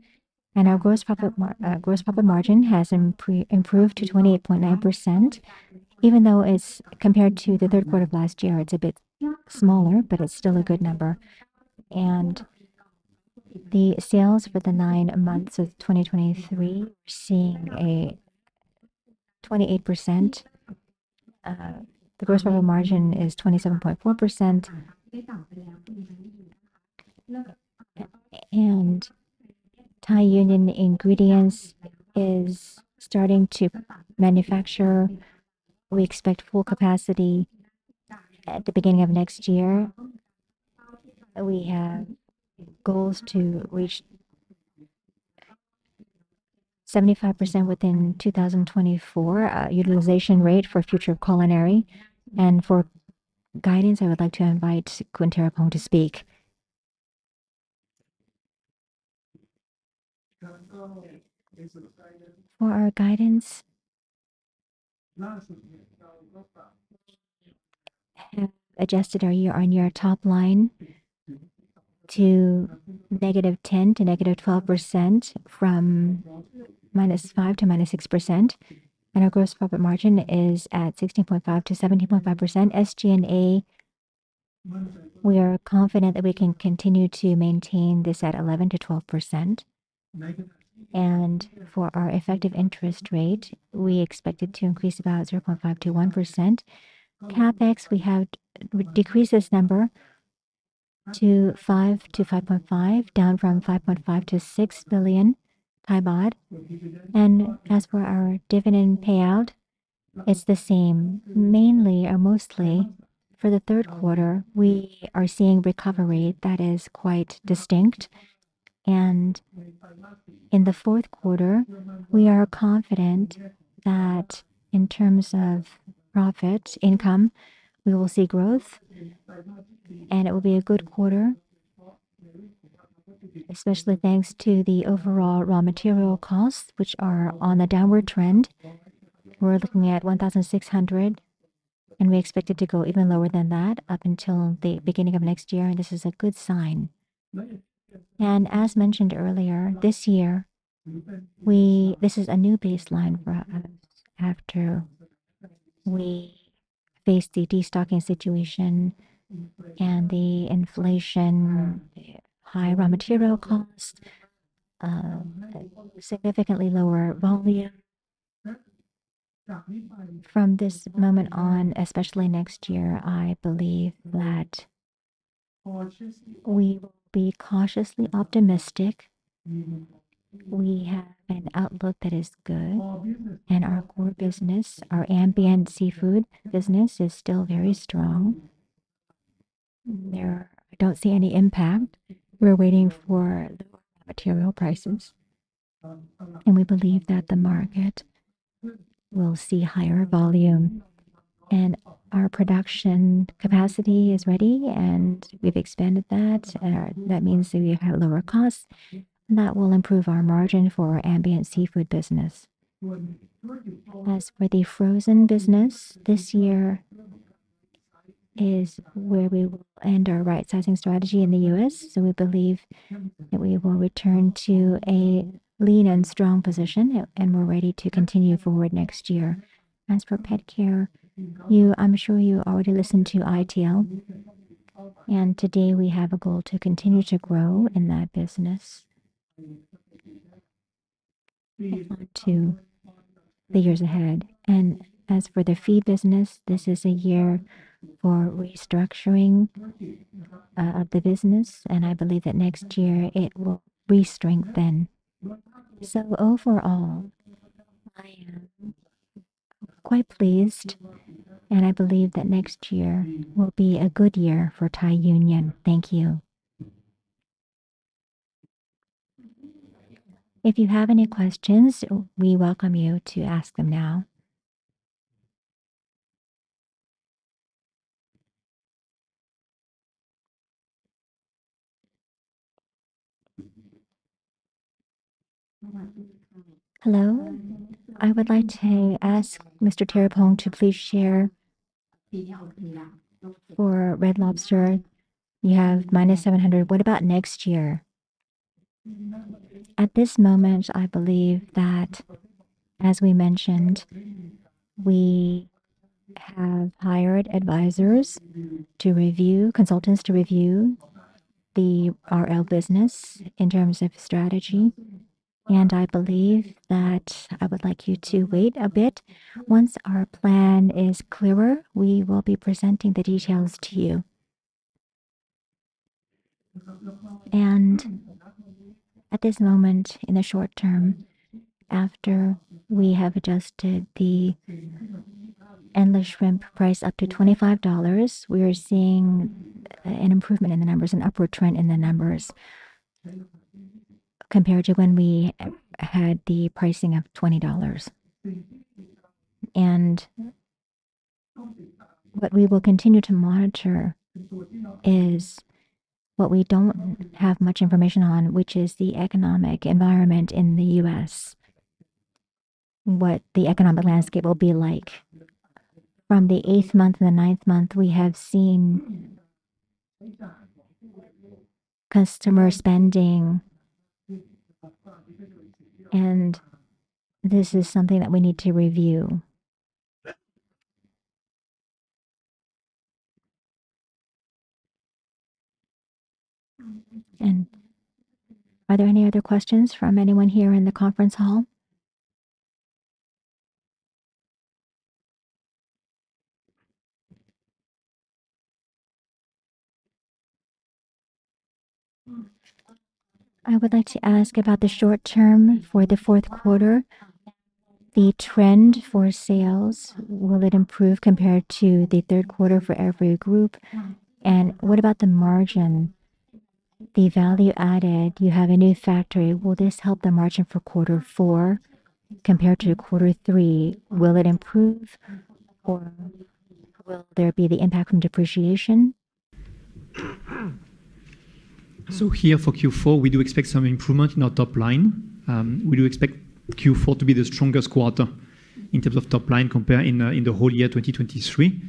And our gross profit margin has improved to 28.9%, even though it's compared to the third quarter of last year, it's a bit smaller, but it's still a good number. And the sales for the 9 months of 2023, we're seeing a 28%. The gross profit margin is 27.4%. And Thai Union Ingredients is starting to manufacture. We expect full capacity at the beginning of next year. We have goals to reach 75% within 2024 utilization rate for future culinary. And for guidance, I would like to invite Kun Terapong to speak. For our guidance, have adjusted our year-on-year top line to -10% to -12% from -5% to -6%. And our gross profit margin is at 16.5% to 17.5%. SG&A, we are confident that we can continue to maintain this at 11% to 12%. And for our effective interest rate, we expect it to increase about 0.5% to 1%. CapEx, we have decreased this number to 5 to 5.5, down from 5.5 to 6 billion Thai baht. And as for our dividend payout, it's the same. Mainly or mostly for the third quarter, we are seeing recovery that is quite distinct. And in the fourth quarter, we are confident that in terms of profit, income, we will see growth, and it will be a good quarter, especially thanks to the overall raw material costs, which are on a downward trend. We're looking at 1,600, and we expect it to go even lower than that up until the beginning of next year, and this is a good sign. And as mentioned earlier, this year, this is a new baseline for us after we faced the destocking situation and the inflation, high raw material costs, significantly lower volume. From this moment on, especially next year, I believe that we will be cautiously optimistic. We have an outlook that is good, and our core business, our ambient seafood business, is still very strong. I don't see any impact. We're waiting for the material prices, and we believe that the market will see higher volume, and our production capacity is ready, and we've expanded that. That means that we have lower costs, and that will improve our margin for our ambient seafood business. As for the frozen business, this year is where we will end our right-sizing strategy in the U.S., so we believe that we will return to a lean and strong position, and we're ready to continue forward next year. As for pet care, I'm sure you already listened to ITL, and today we have a goal to continue to grow in that business to the years ahead. And as for the feed business, this is a year for restructuring of the business, and I believe that next year it will re-strengthen. So overall, I am quite pleased, and I believe that next year will be a good year for Thai Union. Thank you. If you have any questions, we welcome you to ask them now. Hello, I would like to ask Mr. Terapong to please share for Red Lobster. You have -700. What about next year? At this moment, I believe that, as we mentioned, we have hired advisors to review, consultants to review the RL business in terms of strategy. And I believe that I would like you to wait a bit. Once our plan is clearer, we will be presenting the details to you. And at this moment, in the short term, after we have adjusted the endless shrimp price up to $25, we are seeing an improvement in the numbers, an upward trend in the numbers, compared to when we had the pricing of $20. And what we will continue to monitor is what we don't have much information on, which is the economic environment in the U.S. what the economic landscape will be like. From the 8th month and the 9th month, we have seen customer spending, and this is something that we need to review. And are there any other questions from anyone here in the conference hall? I would like to ask about the short term for the fourth quarter. The trend for sales, will it improve compared to the third quarter for every group? And what about the margin? The value added, you have a new factory. Will this help the margin for quarter four compared to quarter three? Will it improve, or will there be the impact from depreciation? So here for Q4, we do expect some improvement in our top line. We do expect Q4 to be the strongest quarter in terms of top line compared in the whole year 2023.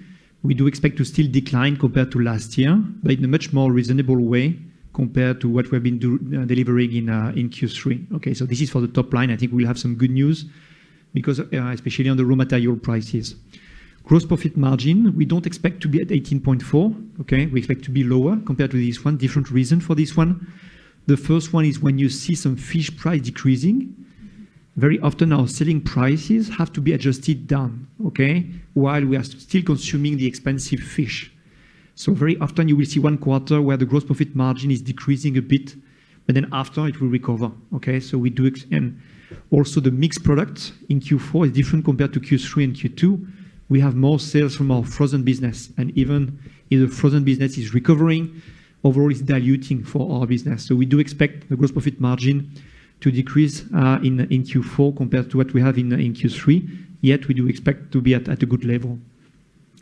We do expect to still decline compared to last year, but in a much more reasonable way compared to what we've been delivering in Q3. Okay, so this is for the top line. I think we'll have some good news because especially on the raw material prices. Gross profit margin, we don't expect to be at 18.4. Okay, we expect to be lower compared to this one. Different reason for this one. The first one is when you see some fish price decreasing, very often our selling prices have to be adjusted down, okay, while we are still consuming the expensive fish. So very often you will see one quarter where the gross profit margin is decreasing a bit, but then after it will recover, okay? So we do, and also the mixed product in Q4 is different compared to Q3 and Q2. We have more sales from our frozen business, and even if the frozen business is recovering, overall it's diluting for our business. So we do expect the gross profit margin to decrease in Q4 compared to what we have in Q3, yet we do expect to be at a good level.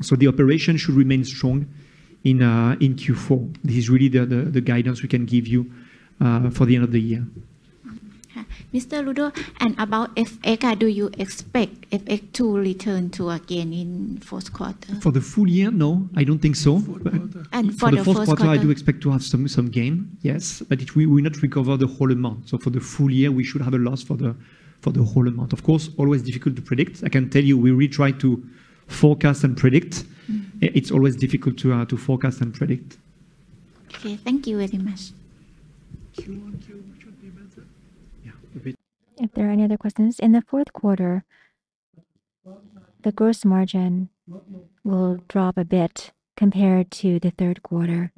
So the operation should remain strong in Q4. This is really the guidance we can give you for the end of the year. Mr. Ludo, and about FX, do you expect FX to return to again in fourth quarter? For the full year, no, I don't think so. And for the fourth quarter, I do expect to have some gain, yes, but it will not recover the whole amount. So for the full year, we should have a loss for the whole amount. Of course, always difficult to predict. I can tell you, we really try to forecast and predict. It's always difficult to forecast and predict. Okay, thank you very much. If there are any other questions, in the fourth quarter, the gross margin will drop a bit compared to the third quarter,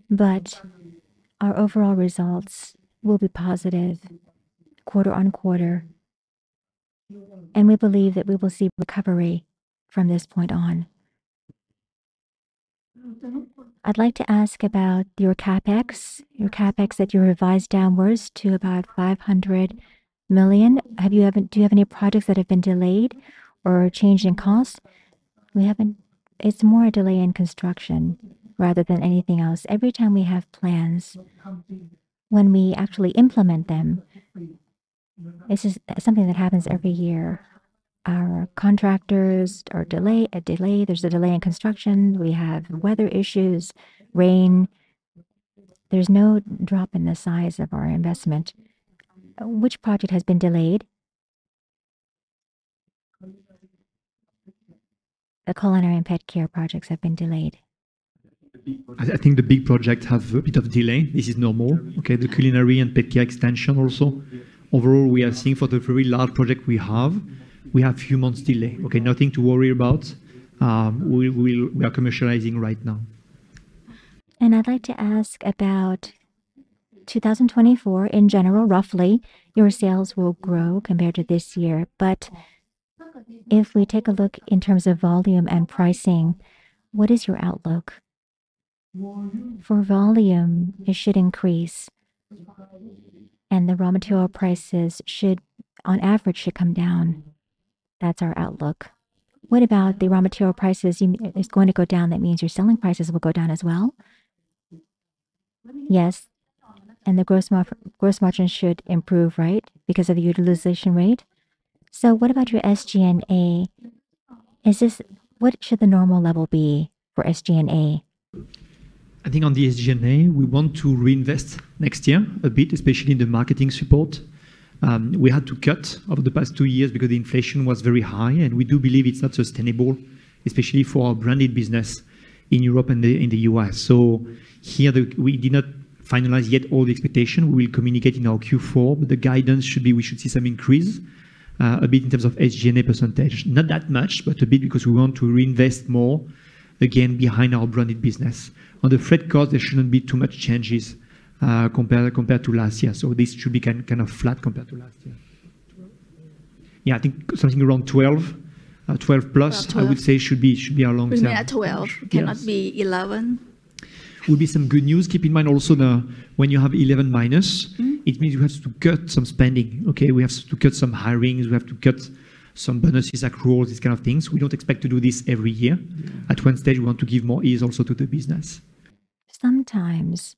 but our overall results will be positive quarter on quarter, and we believe that we will see recovery from this point on. I'd like to ask about your capex that you revised downwards to about 500 million. Do you have any projects that have been delayed or changed in cost? It's more a delay in construction rather than anything else. Every time we have plans, when we actually implement them, this is something that happens every year. Our contractors are there's a delay in construction, we have weather issues, rain. There's no drop in the size of our investment. Which project has been delayed? The culinary and pet care projects have been delayed. I think the big projects have a bit of delay. This is normal. Okay, the culinary and pet care extension also. Overall, we are seeing for the very large project we have a few months delay. Okay, nothing to worry about. We are commercializing right now. And I'd like to ask about 2024 in general. Roughly, your sales will grow compared to this year. But if we take a look in terms of volume and pricing, what is your outlook? For volume, it should increase, and the raw material prices should, on average, come down. That's our outlook. What about the raw material prices? It's going to go down. That means your selling prices will go down as well? Yes. And the gross margin should improve, right? Because of the utilization rate. So what about your SG&A? What should the normal level be for SG&A? I think on the SG&A, we want to reinvest next year a bit, especially in the marketing support. We had to cut over the past 2 years because the inflation was very high, and we do believe it's not sustainable, especially for our branded business in Europe and in the US. So here we did not finalize yet all the expectation. We will communicate in our Q4, but the guidance should be we should see some increase a bit in terms of SG&A percentage. Not that much, but a bit because we want to reinvest more again behind our branded business. On the freight cost, there shouldn't be too much changes compared to last year. So this should be kind of flat compared to last year. Yeah, I think something around 12 plus, 12. I would say should be our long term. Remain at 12, cannot be 11. Would be some good news. Keep in mind also when you have 11 minus, it means you have to cut some spending. Okay, we have to cut some hirings, we have to cut some bonuses, accruals, these kind of things. We don't expect to do this every year. At one stage, we want to give more ease also to the business. Sometimes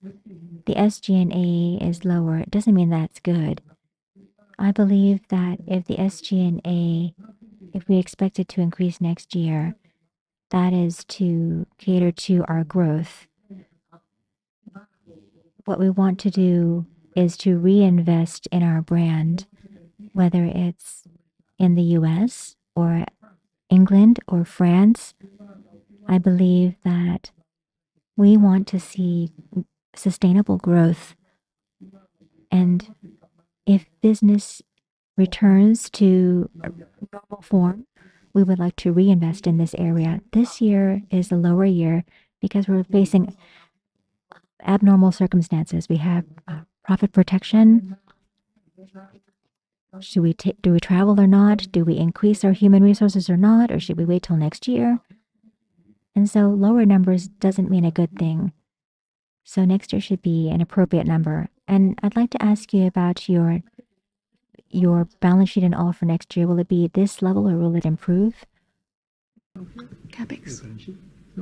the SG&A is lower. It doesn't mean that's good. I believe that if the SG&A, if we expect it to increase next year, that is to cater to our growth. What we want to do is to reinvest in our brand, whether it's in the US or England or France. I believe that we want to see sustainable growth. And if business returns to a normal form, we would like to reinvest in this area. This year is a lower year because we're facing abnormal circumstances. We have profit protection. Do we travel or not? Do we increase our human resources or not? Or should we wait till next year? And so lower numbers doesn't mean a good thing. So next year should be an appropriate number. And I'd like to ask you about your balance sheet and all for next year. Will it be this level or will it improve? CapEx.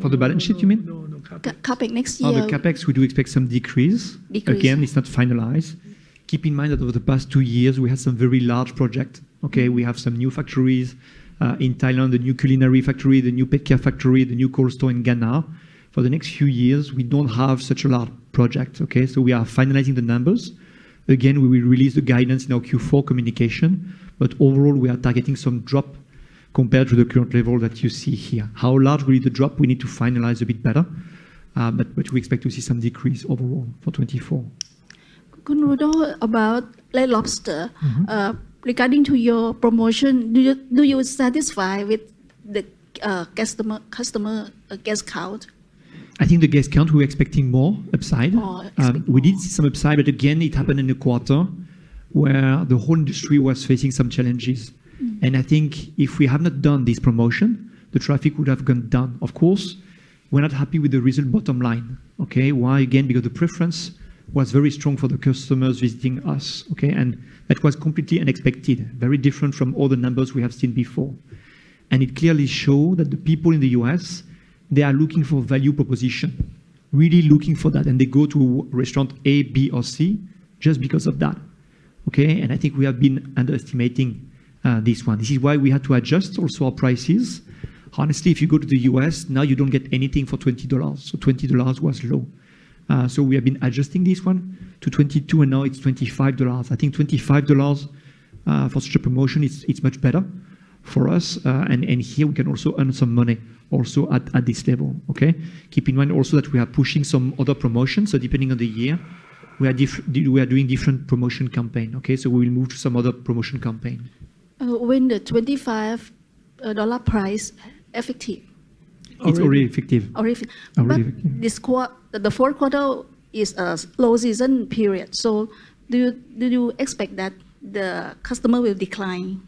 For the balance sheet, you mean? No. CapEx next year. On the CapEx, we do expect some decrease. Again, it's not finalized. Keep in mind that over the past 2 years, we had some very large projects. Okay, we have some new factories in Thailand, the new culinary factory, the new pet care factory, the new cold store in Ghana. For the next few years, we don't have such a large project. Okay, so we are finalizing the numbers. Again, we will release the guidance in our Q4 communication, but overall, we are targeting some drop compared to the current level that you see here. How large will be the drop? We need to finalize a bit better, but we expect to see some decrease overall for 24. Kun Rudo, about Red Lobster, regarding to your promotion, do you satisfy with the customer guest count? I think the guest count, we were expecting more upside. We did see some upside, but again, it happened in a quarter where the whole industry was facing some challenges. And I think if we have not done this promotion, the traffic would have gone down. Of course, we're not happy with the result bottom line. Okay, why? Again, because the preference was very strong for the customers visiting us. Okay, and that was completely unexpected, very different from all the numbers we have seen before. And it clearly showed that the people in the US, they are looking for value proposition, really looking for that. And they go to restaurant A, B, or C just because of that. Okay, and I think we have been underestimating this one. This is why we had to adjust also our prices. Honestly, if you go to the US, now you don't get anything for $20. So $20 was low. So we have been adjusting this one to 22 and now it's $25. I think $25 for such a promotion, it's much better for us. And here we can also earn some money also at this level, okay? Keep in mind also that we are pushing some other promotions. So depending on the year, we are doing different promotion campaign, okay? So we will move to some other promotion campaign. When the $25 price effective? It's already effective. But this the fourth quarter is a low season period. So do you expect that the customer will decline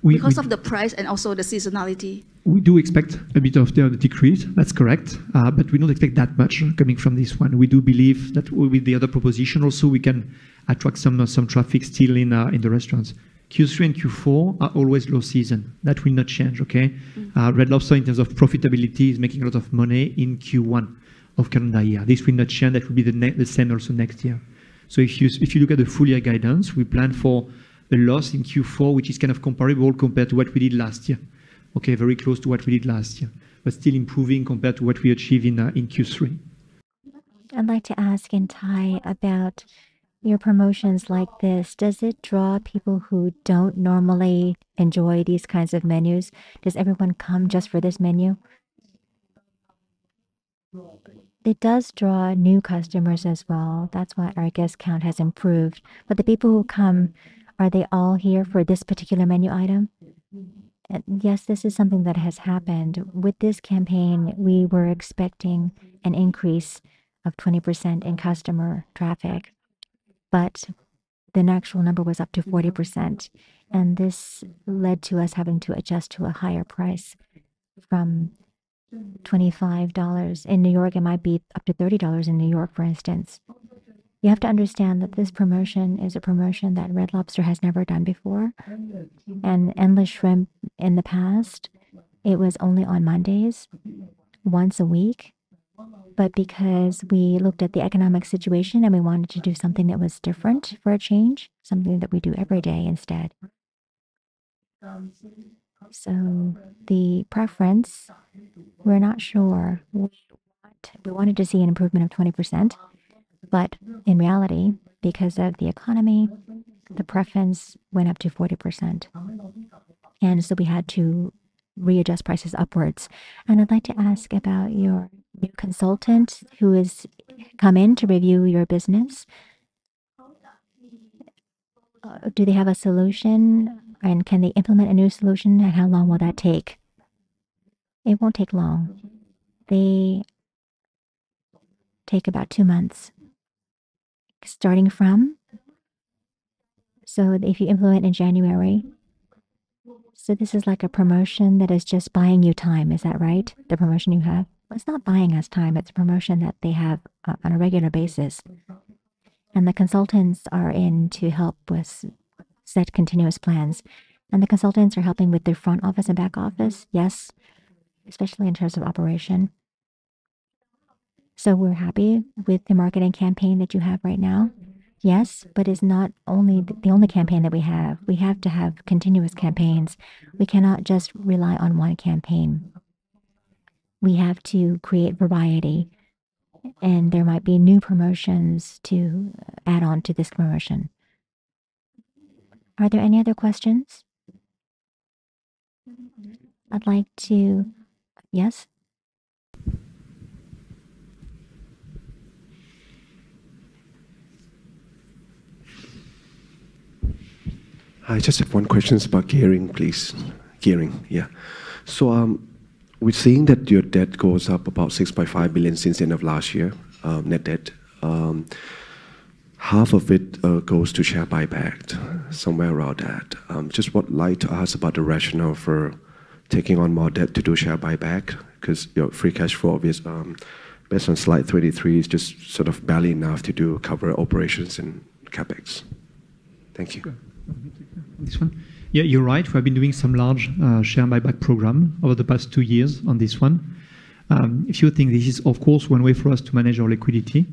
because of the price and also the seasonality? We do expect a bit of the decrease. That's correct. But we don't expect that much coming from this one. We do believe that with the other proposition also we can attract some traffic still in the restaurants. Q3 and Q4 are always low season. That will not change, okay? Red Lobster, in terms of profitability, is making a lot of money in Q1 of calendar year. This will not change. That will be the same also next year. So if you look at the full year guidance, we plan for a loss in Q4, which is kind of comparable compared to what we did last year. Okay, very close to what we did last year, but still improving compared to what we achieved in Q3. I'd like to ask in Thai about your promotions like this. Does it draw people who don't normally enjoy these kinds of menus? Does everyone come just for this menu? It does draw new customers as well. That's why our guest count has improved. But the people who come, are they all here for this particular menu item? And yes, this is something that has happened. With this campaign, we were expecting an increase of 20% in customer traffic, but the actual number was up to 40%. And this led to us having to adjust to a higher price from $25. In New York, it might be up to $30 in New York, for instance. You have to understand that this promotion is a promotion that Red Lobster has never done before. And Endless Shrimp in the past, it was only on Mondays, once a week. But because we looked at the economic situation and we wanted to do something that was different for a change, something that we do every day instead. So the preference, we're not sure. We wanted to see an improvement of 20%, but in reality, because of the economy, the preference went up to 40%. And so we had to readjust prices upwards. And I'd like to ask about your new consultant who has come in to review your business. Do they have a solution? And can they implement a new solution? And how long will that take? It won't take long. They take about 2 months. Starting from, so if you implement in January, so this is like a promotion that is just buying you time, is that right? The promotion you have? Well, it's not buying us time, it's a promotion that they have on a regular basis. And the consultants are in to help with set continuous plans. And the consultants are helping with their front office and back office, yes, especially in terms of operation. So we're happy with the marketing campaign that you have right now. Yes, but it's not only the only campaign that we have. We have to have continuous campaigns. We cannot just rely on one campaign. We have to create variety, and there might be new promotions to add on to this promotion. Are there any other questions? I'd like to, yes? I just have one question about gearing, please. Gearing, yeah. So we're seeing that your debt goes up about 6.5 billion since the end of last year, net debt. Half of it goes to share buyback, somewhere around that. Just would like to ask about the rationale for taking on more debt to do share buyback, because your free cash flow, based on slide 23, is just sort of barely enough to cover operations and capex. Thank you. This one? Yeah, you're right. We have been doing some large share buyback program over the past 2 years on this one. If you think this is, of course, one way for us to manage our liquidity,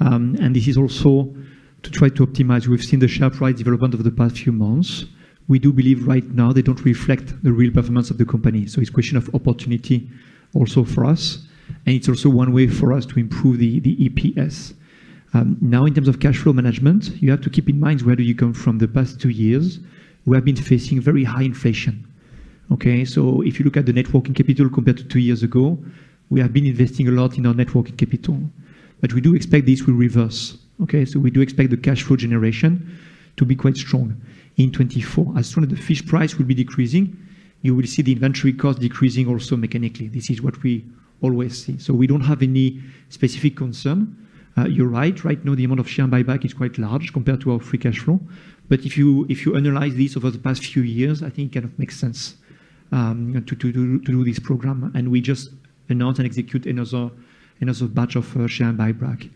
and this is also to try to optimize. We've seen the share price development over the past few months. We do believe right now they don't reflect the real performance of the company. So it's a question of opportunity also for us. And it's also one way for us to improve the EPS. Now, in terms of cash flow management, you have to keep in mind where do you come from. The past 2 years, we have been facing very high inflation. Okay, so if you look at the net working capital compared to 2 years ago, we have been investing a lot in our net working capital. But we do expect this will reverse. Okay, so we do expect the cash flow generation to be quite strong in 24. As soon as the fish price will be decreasing, you will see the inventory cost decreasing also mechanically. This is what we always see. So we don't have any specific concern. You're right. Right now, the amount of share buyback is quite large compared to our free cash flow. But if you analyze this over the past few years, I think it kind of makes sense to do this program. And we just announce and execute another batch of share buyback.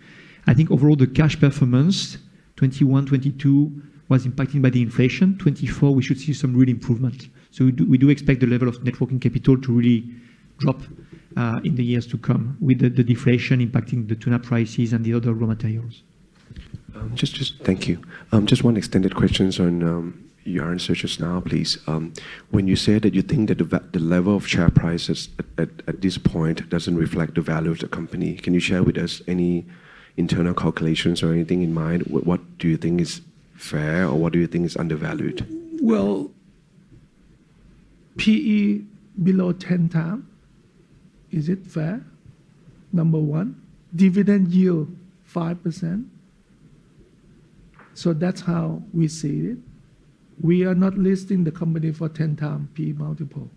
I think overall the cash performance, 21, 22 was impacted by the inflation. 24, we should see some real improvement. So we do expect the level of net working capital to really drop in the years to come, with the deflation impacting the tuna prices and the other raw materials. Thank you. Just one extended question on your answer just now, please. When you say that you think that the level of share prices at this point doesn't reflect the value of the company, can you share with us any internal calculations or anything in mind? What do you think is fair, or what do you think is undervalued? Well, PE below 10 times, is it fair? Number one. Dividend yield 5%. So that's how we see it. We are not listing the company for 10 times P multiple.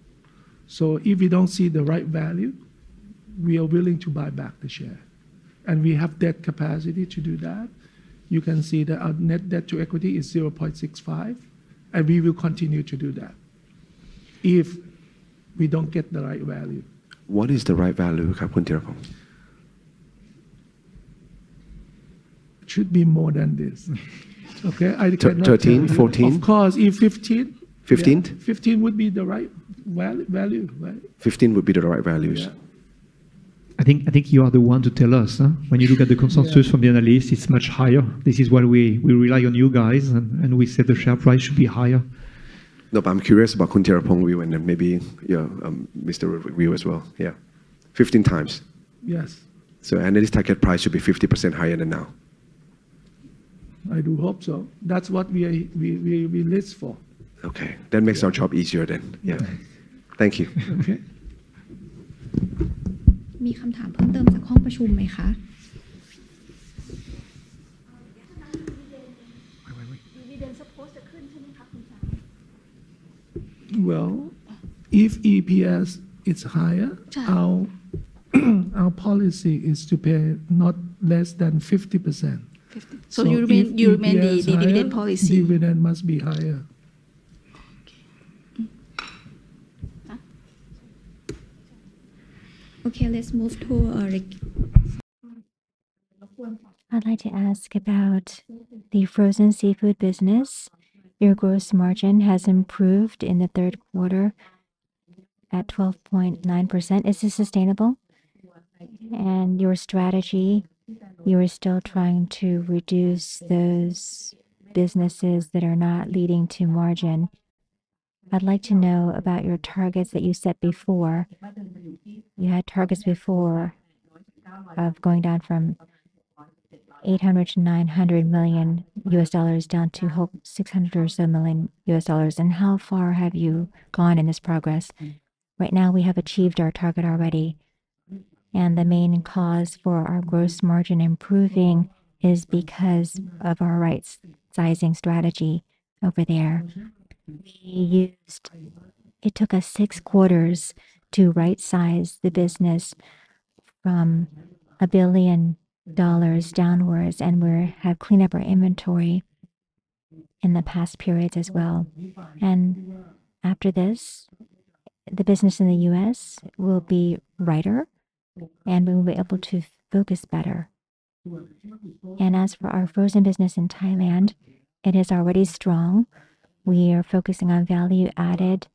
So if we don't see the right value, we are willing to buy back the share. And we have debt capacity to do that. You can see that our net debt to equity is 0.65, and we will continue to do that if we don't get the right value. What is the right value, Khun Thiraphong? It should be more than this. Okay, I cannot 13, tell you. 14? Of course, if 15. 15? Yeah, 15 would be the right value, right? 15 would be the right values. Yeah. I think you are the one to tell us. Huh? When you look at the consensus from the analysts, it's much higher. This is why we rely on you guys, and we said the share price should be higher. No, but I'm curious about Khun Thiraphong view, and then maybe Mr. view as well. Yeah, 15 times. Yes, So analyst target price should be 50% higher than now. I do hope so. That's what we list for. Okay, that makes our job easier then. Yeah. Thank you. Okay. มีคำถามเพิ่มเติมจากห้องประชุมไหมคะ Well, if EPS is higher, our policy is to pay not less than 50%. So you remain the dividend policy. Dividend must be higher. Okay, let's move to I'd like to ask about the frozen seafood business. Your gross margin has improved in the third quarter at 12.9%. Is this sustainable? And your strategy, you are still trying to reduce those businesses that are not leading to margin. I'd like to know about your targets that you set before. You had targets before of going down from 800 to 900 million US dollars down to hope 600 or so million US dollars. And how far have you gone in this progress? Right now, we have achieved our target already. And the main cause for our gross margin improving is because of our right sizing strategy over there. It took us 6 quarters to right size the business from $1 billion downwards, and we have cleaned up our inventory in the past periods as well. And after this, the business in the US will be righter, and we will be able to focus better. And as for our frozen business in Thailand, it is already strong. We are focusing on value-added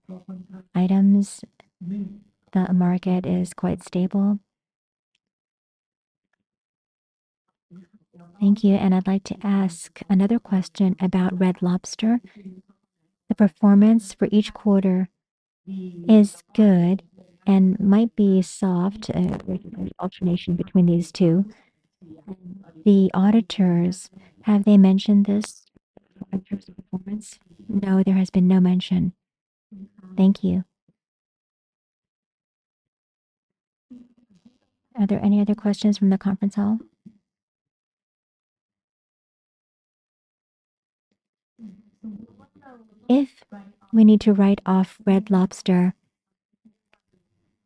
items. The market is quite stable. Thank you. And I'd like to ask another question about Red Lobster. The performance for each quarter is good and might be soft, alternation between these two. The auditors, have they mentioned this in terms of performance? No, there has been no mention. Thank you. Are there any other questions from the conference hall? If we need to write off Red Lobster,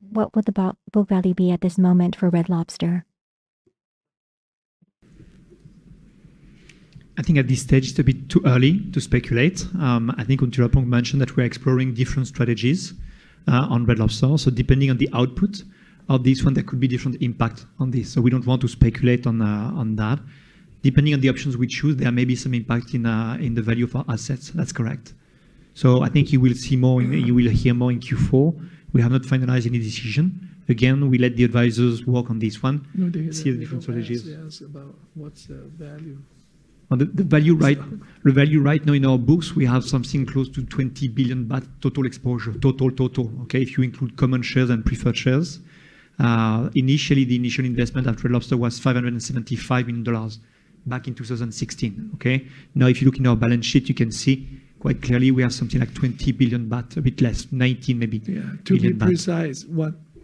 what would the book value be at this moment for Red Lobster? I think at this stage it's a bit too early to speculate. I think Khun Thiraphong mentioned that we're exploring different strategies on Red Lobster. So depending on the output of this one, there could be different impact on this. So we don't want to speculate on that. Depending on the options we choose, there may be some impact in the value of our assets. That's correct. So I think you will see more. You will hear more in Q4. We have not finalized any decision. Again, we let the advisors work on this one. No, see the different strategies. They ask about what's the value. The value right now in our books, we have something close to 20 billion baht total exposure, total, okay, if you include common shares and preferred shares. Initially, the initial investment at Red Lobster was $575 million back in 2016, okay? Now, if you look in our balance sheet, you can see quite clearly we have something like 20 billion baht, a bit less, 19 maybe. Yeah, to be precise,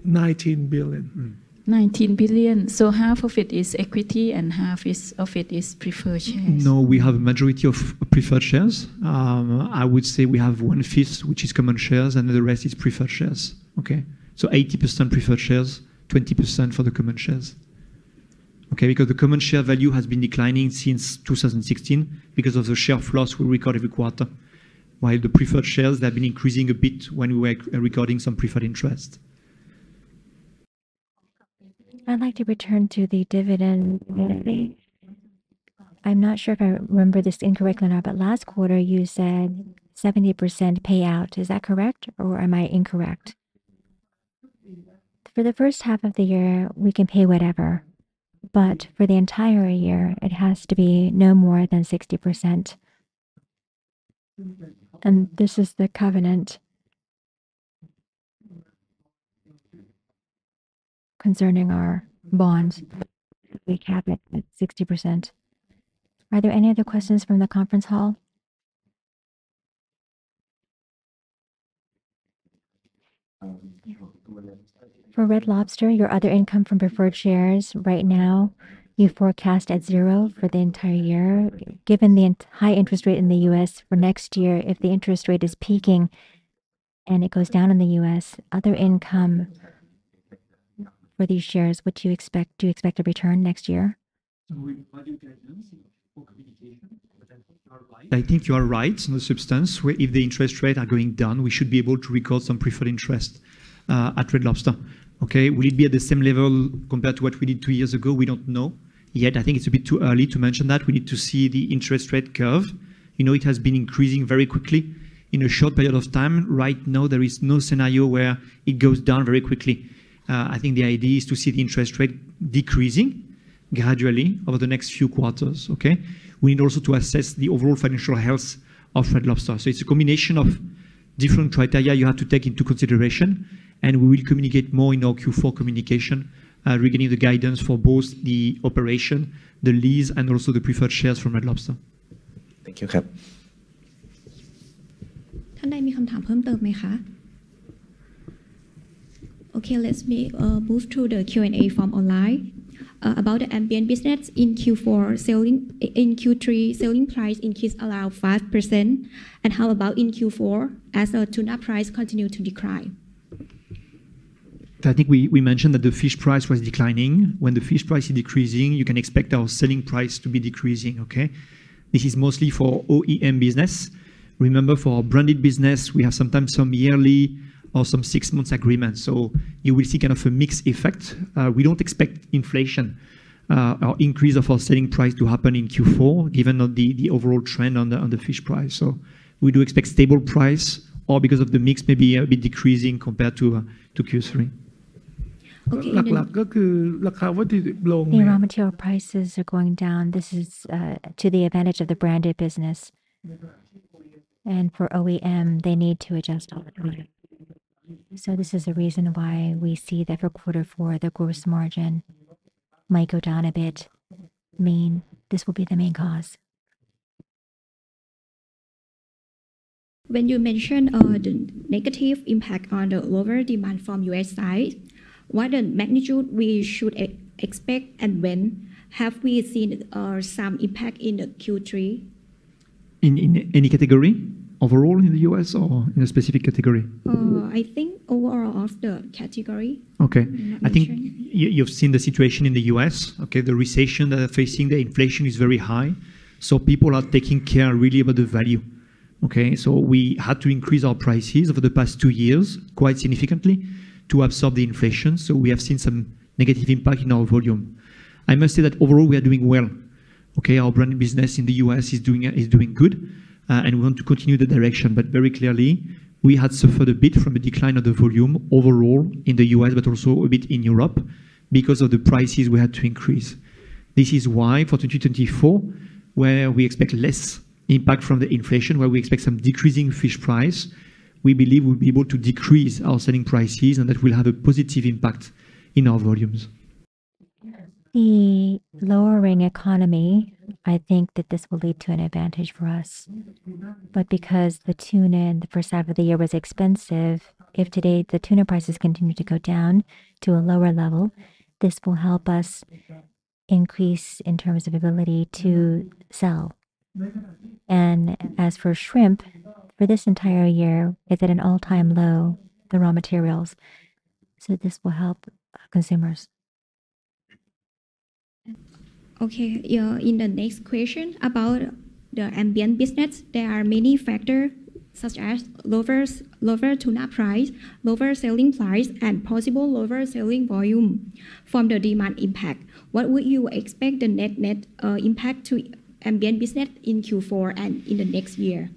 19 billion. 19 billion. So half of it is equity and half of it is preferred shares. No, we have a majority of preferred shares. I would say we have 1/5, which is common shares, and the rest is preferred shares. Okay, so 80% preferred shares, 20% for the common shares. Okay, because the common share value has been declining since 2016 because of the share of loss we record every quarter, while the preferred shares, they've been increasing a bit when we were recording some preferred interest. I'd like to return to the dividend. I'm not sure if I remember this incorrectly or not, but last quarter you said 70% payout. Is that correct, or am I incorrect? For the first half of the year, we can pay whatever, but for the entire year, it has to be no more than 60%. And this is the covenant concerning our bonds. We cap it at 60%. Are there any other questions from the conference hall? For Red Lobster, your other income from preferred shares right now, you forecast at 0 for the entire year. Given the high interest rate in the US for next year, if the interest rate is peaking and it goes down in the US, other income for these shares, what do you expect? Do you expect a return next year? I think you are right on the substance. Where if the interest rates are going down, we should be able to record some preferred interest at Red Lobster. Okay, will it be at the same level compared to what we did 2 years ago? We don't know yet. I think it's a bit too early to mention that. We need to see the interest rate curve. You know, it has been increasing very quickly in a short period of time. Right now, there is no scenario where it goes down very quickly. I think the idea is to see the interest rate decreasing gradually over the next few quarters, okay? We need also to assess the overall financial health of Red Lobster. So it's a combination of different criteria you have to take into consideration, and we will communicate more in our Q4 communication regarding the guidance for both the operation, the lease, and also the preferred shares from Red Lobster. Thank you ครับ ท่านใดมีคำถามเพิ่มเติมไหมคะ Okay, let's move to the Q&A from online. About the ambient business in Q3 selling price increase around 5%, and how about in Q4 as the tuna price continue to decline? I think we mentioned that the fish price was declining. When the fish price is decreasing, you can expect our selling price to be decreasing, okay? This is mostly for OEM business. Remember, for our branded business, we have sometimes some yearly or some 6 months agreements. So you will see kind of a mixed effect. We don't expect inflation or increase of our selling price to happen in Q4, given the overall trend on the fish price. So we do expect stable price, or because of the mix, maybe a bit decreasing compared to Q3. Okay, The raw material prices are going down. This is to the advantage of the branded business. And for OEM, they need to adjust all the time. So this is the reason why we see that for Q4, the gross margin might go down a bit. This will be the main cause. When you mention the negative impact on the lower demand from US side, what the magnitude we should expect, and when have we seen some impact in the Q3? In any category? Overall in the US or in a specific category? I think overall of the category. Okay. I think you've seen the situation in the US. Okay, the recession that they're facing, the inflation is very high. So people are taking care really about the value. Okay, so we had to increase our prices over the past 2 years quite significantly to absorb the inflation. So we have seen some negative impact in our volume. I must say that overall we are doing well. Okay, our branded business in the US is doing good. And we want to continue the direction, but very clearly, we had suffered a bit from a decline of the volume overall in the US, but also a bit in Europe because of the prices we had to increase. This is why for 2024, where we expect less impact from the inflation, where we expect some decreasing fish price, we believe we'll be able to decrease our selling prices, and that will have a positive impact in our volumes. The lowering economy, I think that this will lead to an advantage for us. But because the tuna in the first half of the year was expensive, if today the tuna prices continue to go down to a lower level, this will help us increase in terms of ability to sell. And as for shrimp, for this entire year, it's at an all-time low, the raw materials. So this will help consumers. Okay, in the next question about the ambient business, there are many factors such as lower tuna price, lower selling price, and possible lower selling volume from the demand impact. What would you expect the net impact to ambient business in Q4 and in the next year?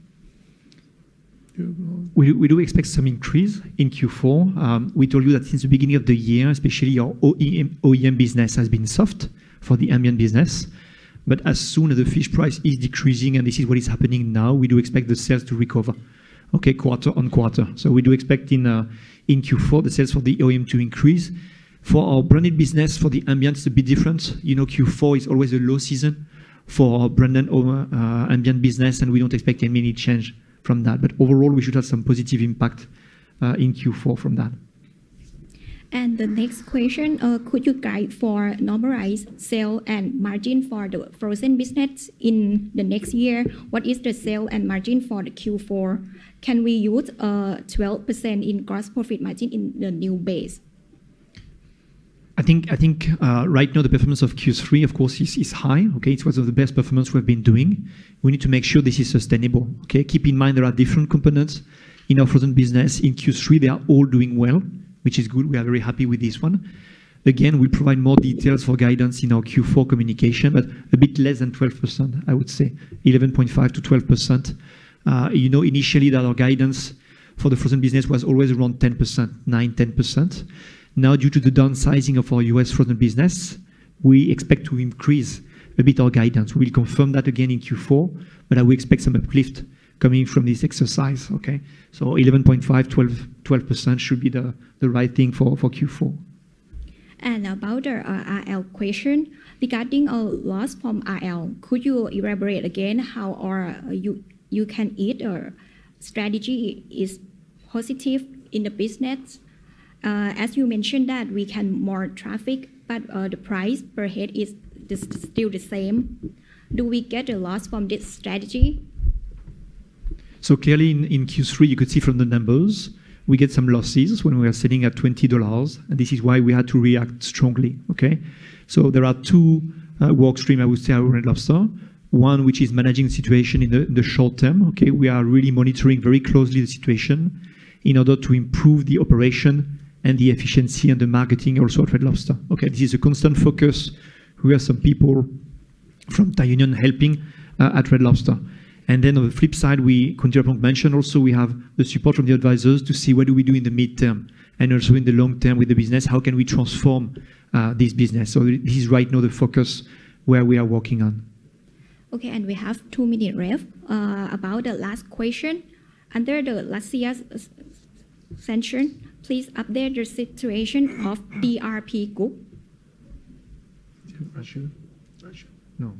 We do expect some increase in Q4. We told you that since the beginning of the year, especially our OEM business has been soft for the ambient business. But as soon as the fish price is decreasing, and this is what is happening now, we do expect the sales to recover, okay, quarter on quarter. So we do expect in Q4 the sales for the OEM to increase. For our branded business, for the ambient, it's a bit different. You know, Q4 is always a low season for our branded ambient business, and we don't expect any change from that. But overall, we should have some positive impact in Q4 from that. And the next question, could you guide for normalized sale and margin for the frozen business in the next year? What is the sale and margin for the Q4? Can we use 12% in gross profit margin in the new base? I think right now the performance of Q3, of course, is high. Okay, it's one of the best performance we've been doing. We need to make sure this is sustainable. Okay, keep in mind there are different components in our frozen business. In Q3, they are all doing well, which is good. We are very happy with this one. Again, we'll provide more details for guidance in our Q4 communication, but a bit less than 12%, I would say, 11.5 to 12%. You know, initially that our guidance for the frozen business was always around 10%, 9-10%. Now, due to the downsizing of our US frozen business, we expect to increase a bit our guidance. We will confirm that again in Q4, but I will expect some uplift coming from this exercise. Okay, so 11.5, 12% should be the right thing for Q4. And about the RL question, regarding a loss from RL, could you elaborate again how you can eat or strategy is positive in the business? As you mentioned that we can more traffic, but the price per head is still the same. Do we get a loss from this strategy? So clearly in Q3, you could see from the numbers, we get some losses when we are selling at $20, and this is why we had to react strongly. Okay, so there are two work streams, I would say, at Red Lobster. One, which is managing the situation in the short term. Okay, we are really monitoring very closely the situation in order to improve the operation and the efficiency and the marketing also at Red Lobster. Okay, this is a constant focus. We have some people from Thai Union helping at Red Lobster. And then on the flip side, Kuntirapong mentioned also we have the support from the advisors to see what do we do in the midterm and also in the long term with the business. How can we transform this business? So this is right now the focus where we are working on. Okay, and we have 2 minutes left. About the last question, under the last year's sanction, please update the situation of DRP Group. Russia? No.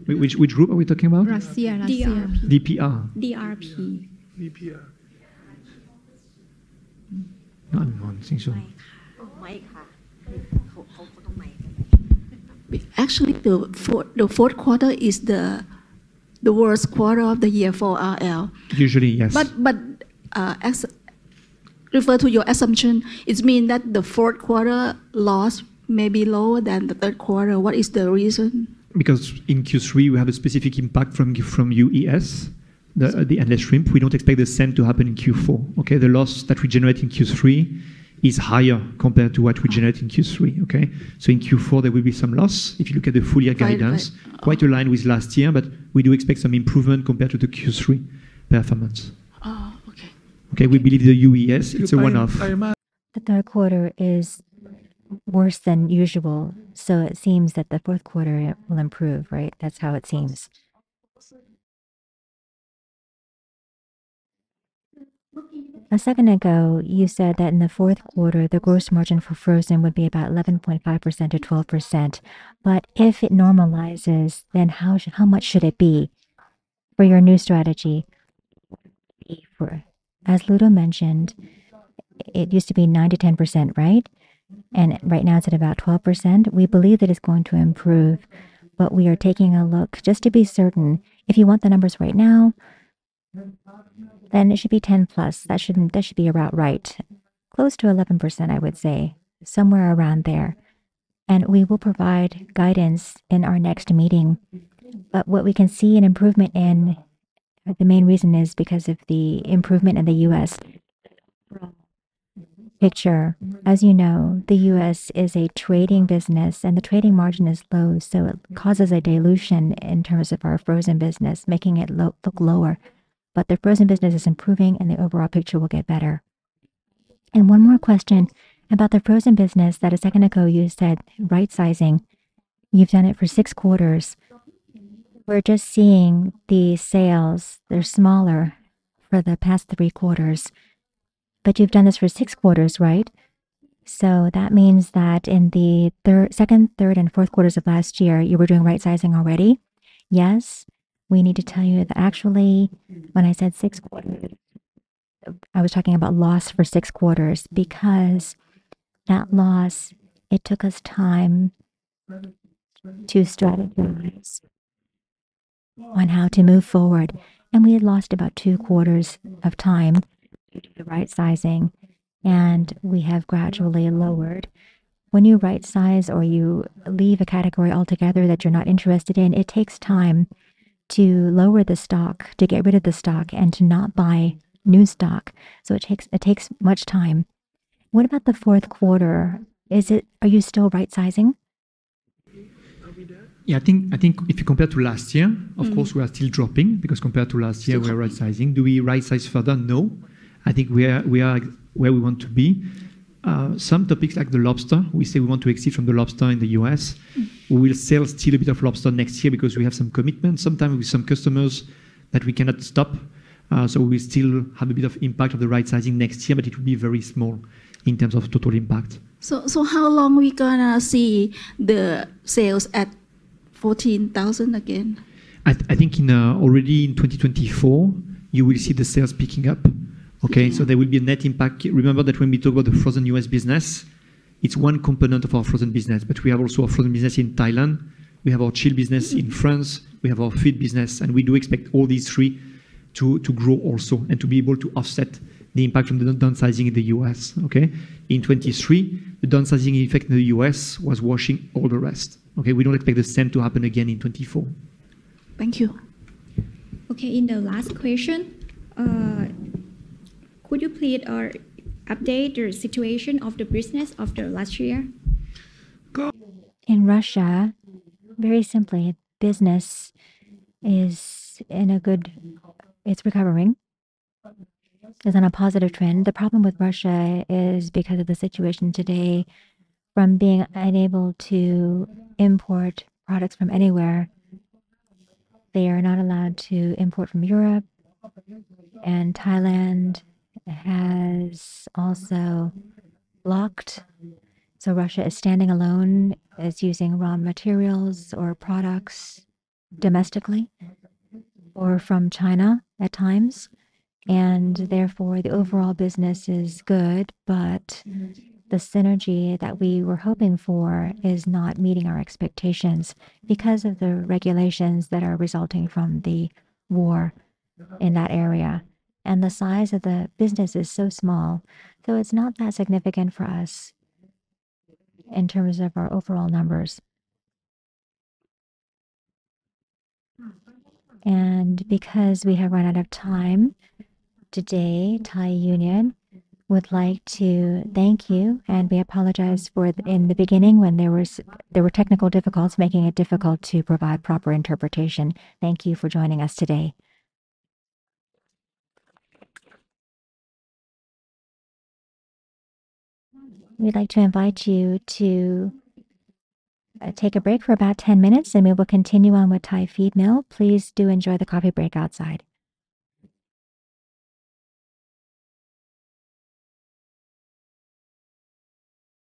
Which group are we talking about? Russia. DPR. DRP. DPR. No, I don't think so. Actually, the fourth quarter is the worst quarter of the year for RL. Usually, yes. But as refer to your assumption, it means that the fourth quarter loss may be lower than the third quarter. What is the reason? Because in Q3 we have a specific impact from UES, the endless shrimp. We don't expect the same to happen in Q4. Okay, the loss that we generate in Q3 is higher compared to what we generate in Q3. Okay, so in Q4 there will be some loss. If you look at the full year guidance, quite aligned with last year, but we do expect some improvement compared to the Q3 performance. Oh, okay. Okay, we believe the UES, it's a one-off. The third quarter is worse than usual. So it seems that the fourth quarter will improve, right? That's how it seems. A second ago, you said that in the fourth quarter, the gross margin for frozen would be about 11.5% to 12%. But if it normalizes, then how much should it be for your new strategy? As Ludo mentioned, it used to be 9 to 10%, right? And right now it's at about 12%. We believe that it's going to improve, but we are taking a look just to be certain. If you want the numbers right now, then it should be 10 plus. That should be about right. Close to 11%, I would say, somewhere around there. And we will provide guidance in our next meeting. But what we can see an improvement in, the main reason is because of the improvement in the US picture. As you know, the US is a trading business and the trading margin is low, so it causes a dilution in terms of our frozen business, making it look lower. But the frozen business is improving and the overall picture will get better. And one more question about the frozen business that a second ago you said right sizing. You've done it for 6 quarters. We're just seeing the sales, they're smaller for the past 3 quarters. But you've done this for 6 quarters, right? So that means that in the second, third, and fourth quarters of last year, you were doing right sizing already? Yes. We need to tell you that actually, when I said 6 quarters, I was talking about loss for 6 quarters because that loss, it took us time to strategize on how to move forward. And we had lost about 2 quarters of time due to the right sizing, and we have gradually lowered. When you right size or you leave a category altogether that you're not interested in, it takes time to lower the stock, to get rid of the stock, and to not buy new stock. So it takes much time. What about the fourth quarter? Are you still right sizing? Yeah, I think if you compare to last year, of course, we are still dropping because compared to last year, we are right sizing. Do we right size further? No. I think we are where we want to be. Some topics like the lobster, we say we want to exit from the lobster in the US. We will sell still a bit of lobster next year because we have some commitments, sometimes with some customers that we cannot stop. So we will still have a bit of impact of the right sizing next year, but it will be very small in terms of total impact. So how long we gonna see the sales at 14,000 again? I think already in 2024, you will see the sales picking up. Okay, so there will be a net impact. Remember that when we talk about the frozen US business, it's one component of our frozen business, but we have also a frozen business in Thailand. We have our chill business in France. We have our feed business, and we do expect all these 3 to grow also and to be able to offset the impact from the downsizing in the US. Okay, in 23, the downsizing effect in the US was washing all the rest. Okay, we don't expect the same to happen again in 24. Thank you. Okay, in the last question, could you please update the situation of the business after last year? In Russia, very simply, business is it's recovering. It's on a positive trend. The problem with Russia is because of the situation today, from being unable to import products from anywhere, they are not allowed to import from Europe, and Thailand has also blocked. So Russia is standing alone, is using raw materials or products domestically or from China at times. And therefore, the overall business is good, but the synergy that we were hoping for is not meeting our expectations because of the regulations that are resulting from the war in that area. And the size of the business is so small, so it's not that significant for us in terms of our overall numbers. And because we have run out of time today, Thai Union would like to thank you, and we apologize for in the beginning when there were technical difficulties making it difficult to provide proper interpretation. Thank you for joining us today. we'd like to invite you to take a break for about 10 minutes, and we will continue on with Thai feed mill. Please do enjoy the coffee break outside.